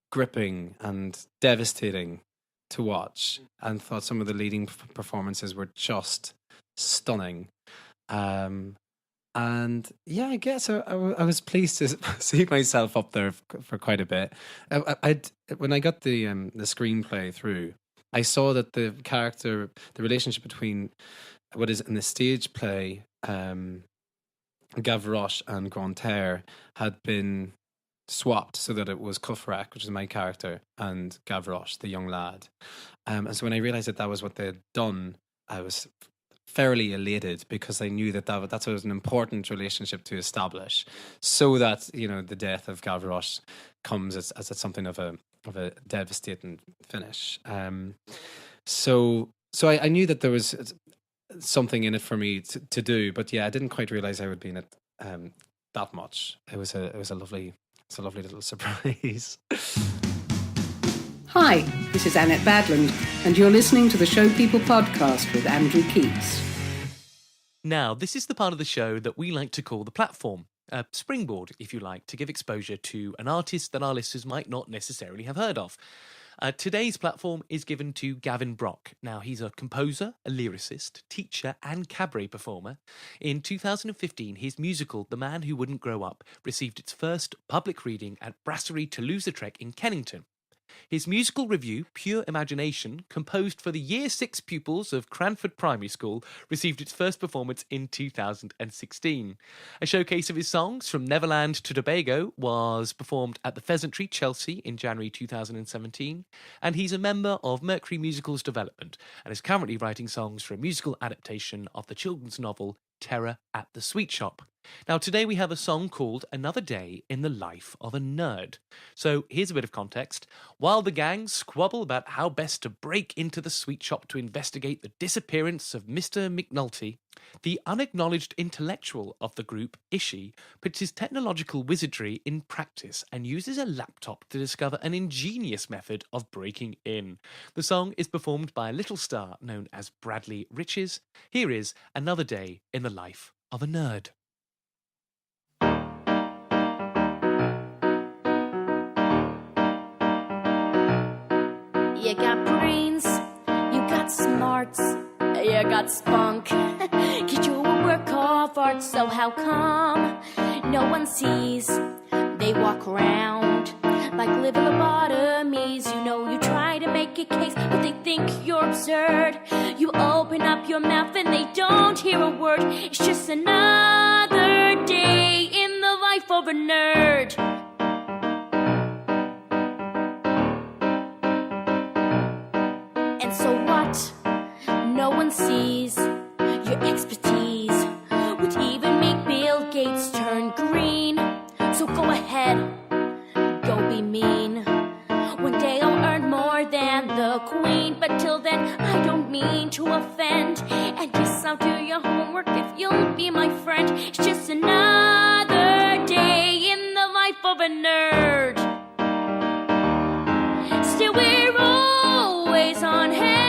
gripping and devastating to watch, and thought some of the leading performances were just stunning. And yeah, I guess I was pleased to see myself up there for quite a bit. When I got the screenplay through, I saw that the relationship between what is in the stage play, Gavroche and Grantaire had been swapped so that it was Coufrac, which is my character, and Gavroche, the young lad. And so when I realised that was what they had done, I was fairly elated because I knew that was an important relationship to establish, so that, you know, the death of Gavroche comes as something of a devastating finish. So I knew that there was something in it for me to do, but yeah, I didn't quite realise I would be in it that much. It was a lovely little surprise. Hi, this is Annette Badland, and you're listening to the Show People podcast with Andrew Keates. Now, this is the part of the show that we like to call the platform, a springboard, if you like, to give exposure to an artist that our listeners might not necessarily have heard of. Today's platform is given to Gavin Brock. Now, he's a composer, a lyricist, teacher and cabaret performer. In 2015, his musical The Man Who Wouldn't Grow Up received its first public reading at Brasserie Toulouse-Lautrec in Kennington. His musical review, Pure Imagination, composed for the Year 6 pupils of Cranford Primary School, received its first performance in 2016. A showcase of his songs, From Neverland to Tobago, was performed at the Pheasantry, Chelsea, in January 2017, and he's a member of Mercury Musicals Development, and is currently writing songs for a musical adaptation of the children's novel Terror at the Sweet Shop. Now, today we have a song called Another Day in the Life of a Nerd. So here's a bit of context. While the gang squabble about how best to break into the sweet shop to investigate the disappearance of Mr. McNulty, the unacknowledged intellectual of the group, Ishi, puts his technological wizardry in practice and uses a laptop to discover an ingenious method of breaking in. The song is performed by a little star known as Bradley Riches. Here is Another Day in the Life of a Nerd. You got brains, you got smarts, you got spunk. Get your work off art, so how come no one sees? They walk around like living lobotomies. You know you try to make a case, but they think you're absurd. You open up your mouth and they don't hear a word. It's just another day in the life of a no one sees your expertise would even make Bill Gates turn green. So go ahead, go be mean. One day I'll earn more than the queen, but till then I don't mean to offend. And yes, I'll do your homework if you'll be my friend. It's just another day in the life of a nerd. Still we're always on hand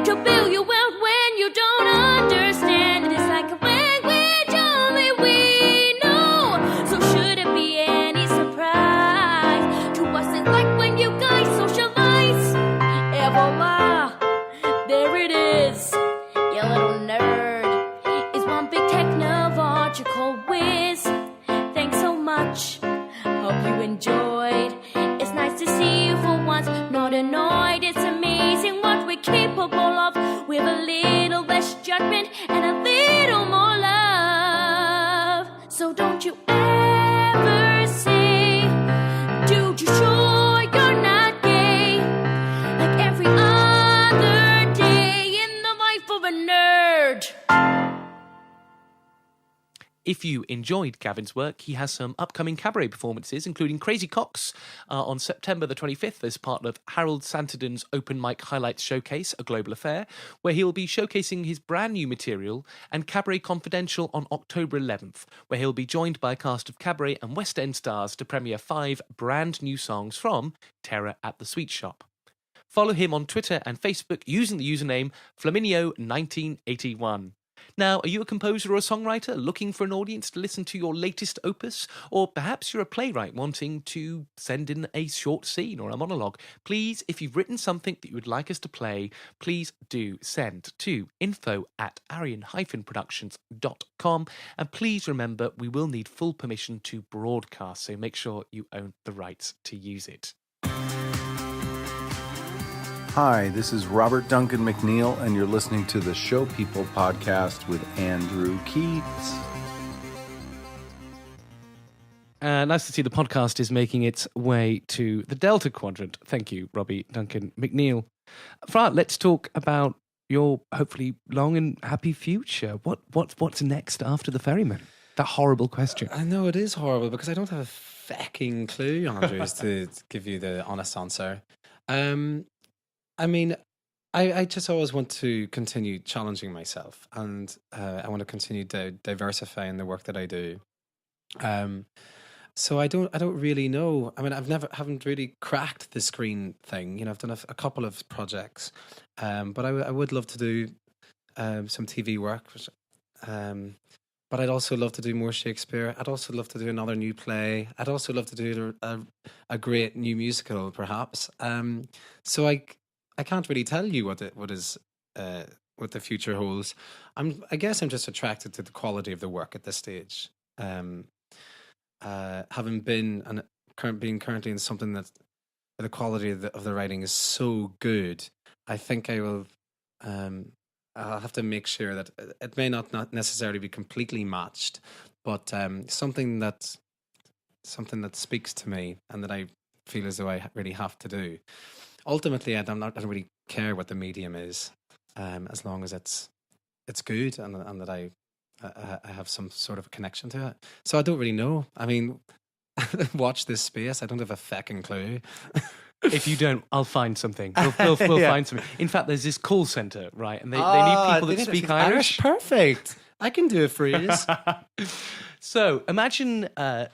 to bail you out when you don't understand. It is like a language only we know. So should it be any surprise to us, it's like when you guys socialize. Et voila, there it is. Your little nerd is one big technological whiz. Thanks so much. Hope you enjoyed. It's nice to see you for once, not annoyed. It's amazing what we're capable of with a little less judgment and a little more love. So don't you ever say, dude, you sure you're not gay? Like every other day in the life of a nerd. If you enjoyed Gavin's work, he has some upcoming cabaret performances, including Crazy Cocks on September the 25th as part of Harold Santerden's Open Mic Highlights Showcase, a global affair, where he will be showcasing his brand new material, and Cabaret Confidential on October 11th, where he'll be joined by a cast of cabaret and West End stars to premiere 5 brand new songs from Terror at the Sweet Shop. Follow him on Twitter and Facebook using the username Flaminio1981. Now, are you a composer or a songwriter looking for an audience to listen to your latest opus? Or perhaps you're a playwright wanting to send in a short scene or a monologue? Please, if you've written something that you would like us to play, please do send to info@arian-productions.com. And please remember, we will need full permission to broadcast, so make sure you own the rights to use it. Hi, this is Robert Duncan McNeil, and you're listening to the Show People podcast with Andrew Keates. Nice to see the podcast is making its way to the Delta Quadrant. Thank you, Robbie Duncan McNeil. Fra, let's talk about your hopefully long and happy future. What's next after the Ferryman? That horrible question. I know it is horrible because I don't have a fucking clue, Andrews, to give you the honest answer. I mean, I just always want to continue challenging myself, and I want to continue diversifying the work that I do. So I don't really know. I mean, haven't really cracked the screen thing. You know, I've done a couple of projects, but I would love to do some TV work. But I'd also love to do more Shakespeare. I'd also love to do another new play. I'd also love to do a great new musical, perhaps. So I can't really tell you what the future holds. I guess I'm just attracted to the quality of the work at this stage. Having been being currently in something that the quality of the writing is so good, I think I will. I'll have to make sure that it may not necessarily be completely matched, but something that speaks to me and that I feel as though I really have to do. Ultimately, I don't really care what the medium is, as long as it's good and that I have some sort of connection to it. So I don't really know. I mean, watch this space. I don't have a fucking clue. If you don't, I'll find something. We'll find something. In fact, there's this call centre, right? And they need people that speak Irish. Perfect. I can do a phrase. So imagine I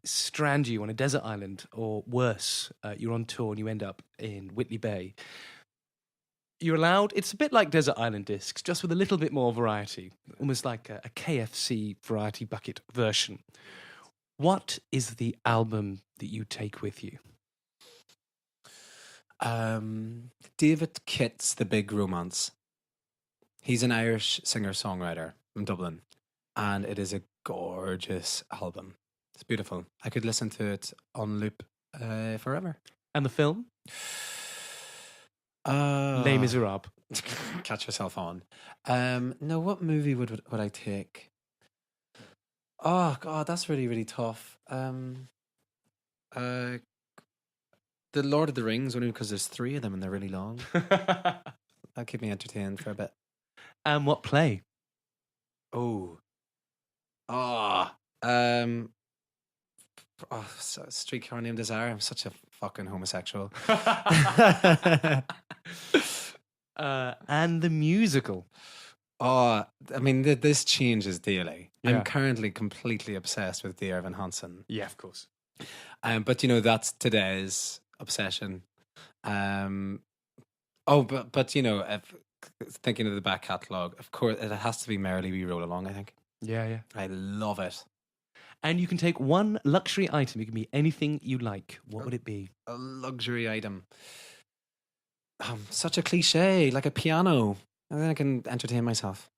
strand you on a desert island, or worse, you're on tour and you end up in Whitley Bay. You're allowed, it's a bit like Desert Island Discs, just with a little bit more variety, almost like a KFC variety bucket version. What is the album that you take with you? David Keates, The Big Romance. He's an Irish singer-songwriter from Dublin, and it is a gorgeous album. It's beautiful. I could listen to it on loop forever. And the film? Les Miserables. Catch yourself on. No, what movie would I take? Oh God, that's really, really tough. The Lord of the Rings, only because there's 3 of them and they're really long. That'll keep me entertained for a bit. And what play? Streetcar Named Desire. I'm such a fucking homosexual. And the musical. I mean, this changes daily. Yeah. I'm currently completely obsessed with Dear Evan Hansen. Yeah, of course. But that's today's obsession. But thinking of the back catalogue, of course, it has to be Merrily We Roll Along, I think. Yeah. I love it. And you can take one luxury item. It can be anything you like. What would it be? A luxury item. Such a cliche, like a piano. And then I can entertain myself.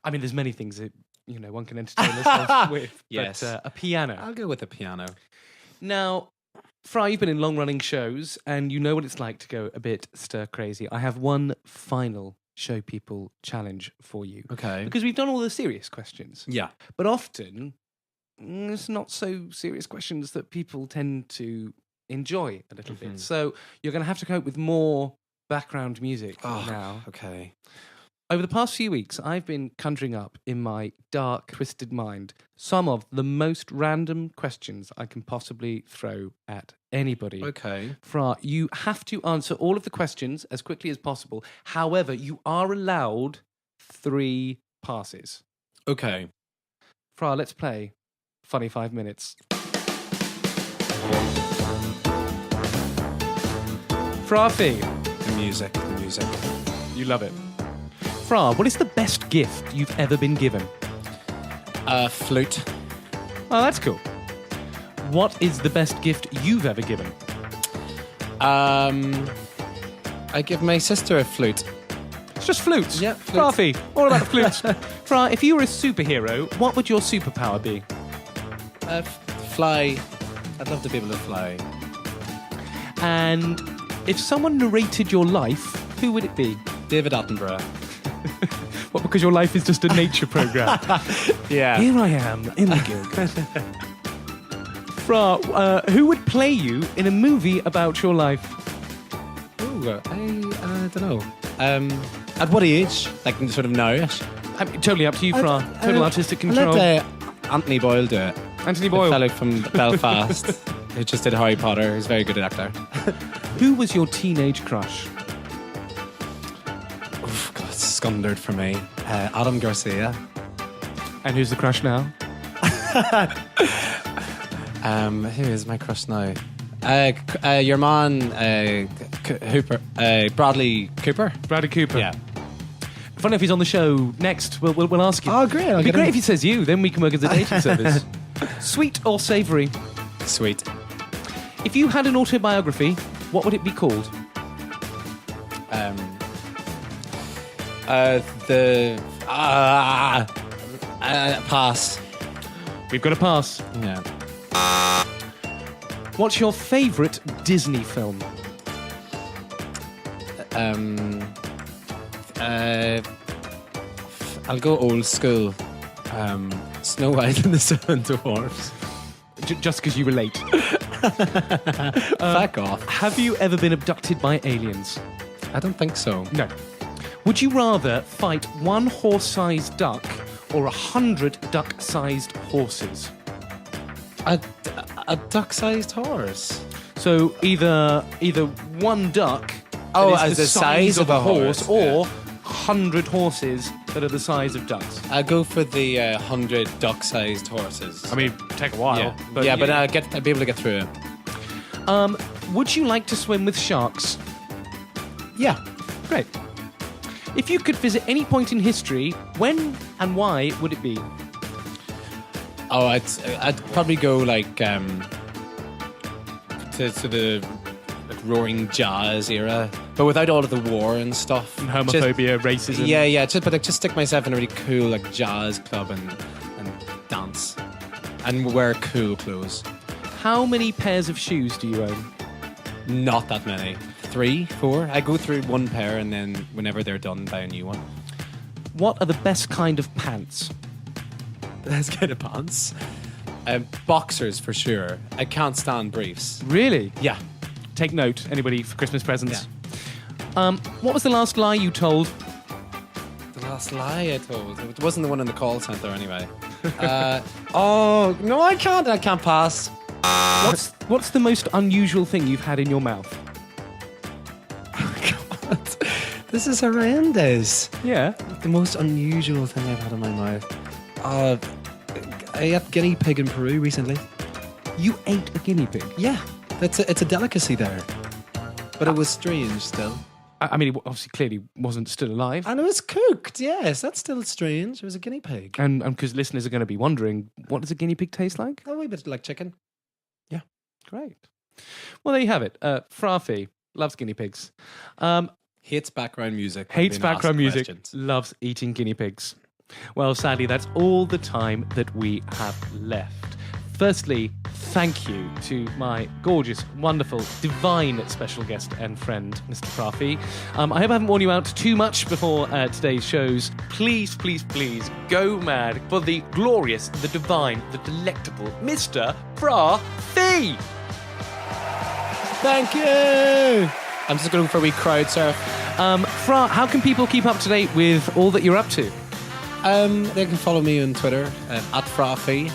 I mean, there's many things that, one can entertain themselves with. Yes. But a piano. I'll go with a piano. Now, Fra, you've been in long-running shows, and you know what it's like to go a bit stir-crazy. I have one final show people challenge for you. Okay. Because we've done all the serious questions. Yeah. But often, it's not so serious questions that people tend to enjoy a little bit. So you're going to have to cope with more background music now. Okay. Over the past few weeks, I've been conjuring up in my dark, twisted mind some of the most random questions I can possibly throw at anybody. Okay. Fra, you have to answer all of the questions as quickly as possible. However, you are allowed 3 passes. Okay. Fra, let's play Funny 5 Minutes. Fra Fee. The music. You love it. Fra, what is the best gift you've ever been given? A flute. Oh, that's cool. What is the best gift you've ever given? I give my sister a flute. It's just flutes. Yeah, Fra flutes. Fee, all about the flutes. Fra, if you were a superhero, what would your superpower be? Fly. I'd love to be able to fly. And if someone narrated your life, who would it be? David Attenborough. What, because your life is just a nature program? Yeah. Here I am in the Gielgud. Fra, who would play you in a movie about your life? Ooh, I don't know. At what age? Like sort of nowish? Totally up to you, Fra. Total artistic control. Let Anthony Boyle do it. Anthony The Boyle. fellow from Belfast who just did Harry Potter. He's a very good actor. Who was your teenage crush? Oof, God, it's scundered for me. Adam Garcia. And who's the crush now? Who is my crush now? Your man, Bradley Cooper. Bradley Cooper. Yeah. Funny if he's on the show next, we'll ask him. Oh, great. It'd be great if he says you, then we can work as a dating service. Sweet or savoury? Sweet. If you had an autobiography, what would it be called? Pass. We've got a pass. Yeah. What's your favourite Disney film? I'll go old school. Snow White and the Seven Dwarfs. Just because you relate. Back off. Have you ever been abducted by aliens? I don't think so. No. Would you rather fight 1 horse-sized duck or 100 duck-sized horses? A duck-sized horse. So either 1 duck Oh, that is as the the size of a horse, or 100 horses that are the size of ducks. I'll go for the 100 duck-sized horses. I mean, take a while. yeah, But but I'll be able to get through it. Would you like to swim with sharks? Yeah. Great. If you could visit any point in history, when and why would it be? Oh, I'd probably go like to the roaring jazz era, but without all of the war and stuff. Homophobia, racism. Yeah. Just stick myself in a really cool like jazz club and dance and wear cool clothes. How many pairs of shoes do you own? Not that many. 3, 4. I go through 1 pair and then whenever they're done, buy a new one. What are the best kind of pants? Best kind of pants. Boxers for sure. I can't stand briefs. Really? Yeah. Take note, anybody, for Christmas presents. What was the last lie you told? The last lie I told. It wasn't the one in the call centre anyway. Oh, no, I can't pass. What's the most unusual thing you've had in your mouth? God, this is horrendous. Yeah. The most unusual thing I've had in my mouth. I ate guinea pig in Peru recently. You ate a guinea pig? Yeah, it's a delicacy there. But it was strange still. I mean, it obviously clearly wasn't still alive. And it was cooked, yes. That's still strange. It was a guinea pig. And because listeners are going to be wondering, what does a guinea pig taste like? A wee bit like chicken. Yeah. Great. Well, there you have it. Fra Fee loves guinea pigs. Hates background music. Hates background music. Loves eating guinea pigs. Well, sadly, that's all the time that we have left. Firstly, thank you to my gorgeous, wonderful, divine special guest and friend, Mr. Fra Fee. I hope I haven't worn you out too much before today's shows. Please, please, please go mad for the glorious, the divine, the delectable Mr. Fra Fee. Thank you. I'm just going for a wee crowd surf. Fra, how can people keep up to date with all that you're up to? They can follow me on Twitter at Fra Fee.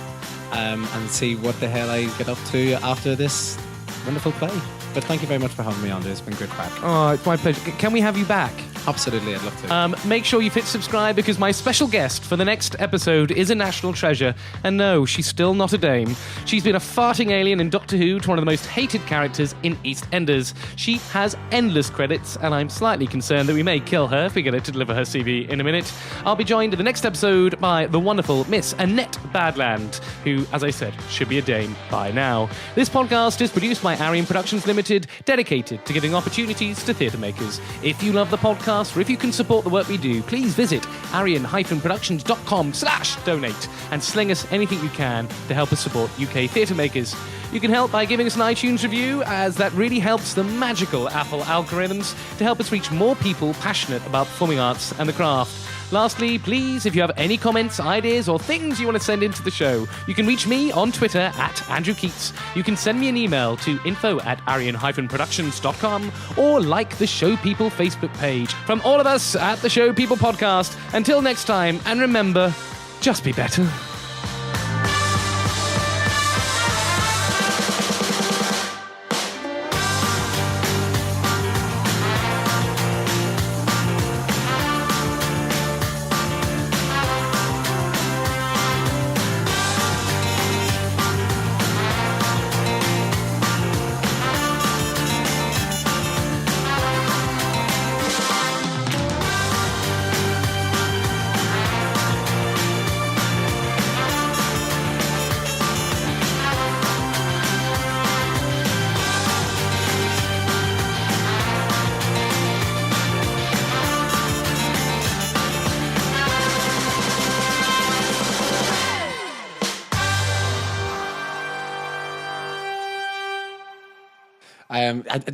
And see what the hell I get up to after this wonderful play. But thank you very much for having me on. It's been good crack. Oh, it's my pleasure. Can we have you back? Absolutely, I'd love to. Make sure you hit subscribe because my special guest for the next episode is a national treasure. And no, she's still not a dame. She's been a farting alien in Doctor Who to one of the most hated characters in EastEnders. She has endless credits, and I'm slightly concerned that we may kill her if we get her to deliver her CV in a minute. I'll be joined in the next episode by the wonderful Miss Annette Badland, who, as I said, should be a dame by now. This podcast is produced by Arian Productions Limited, dedicated to giving opportunities to theatre makers. If you love the podcast, or if you can support the work we do, please visit arian-productions.com/donate and sling us anything you can to help us support UK theatre makers. You can help by giving us an iTunes review, as that really helps the magical Apple algorithms to help us reach more people passionate about performing arts and the craft. Lastly, please, if you have any comments, ideas, or things you want to send into the show, you can reach me on Twitter at Andrew Keates. You can send me an email to info@arian-productions.com or like the Show People Facebook page. From all of us at the Show People Podcast, until next time, and remember, just be better.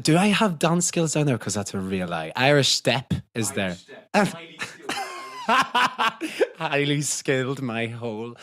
Do I have dance skills down there? Because that's a real lie. Irish step is there. Highly skilled, my whole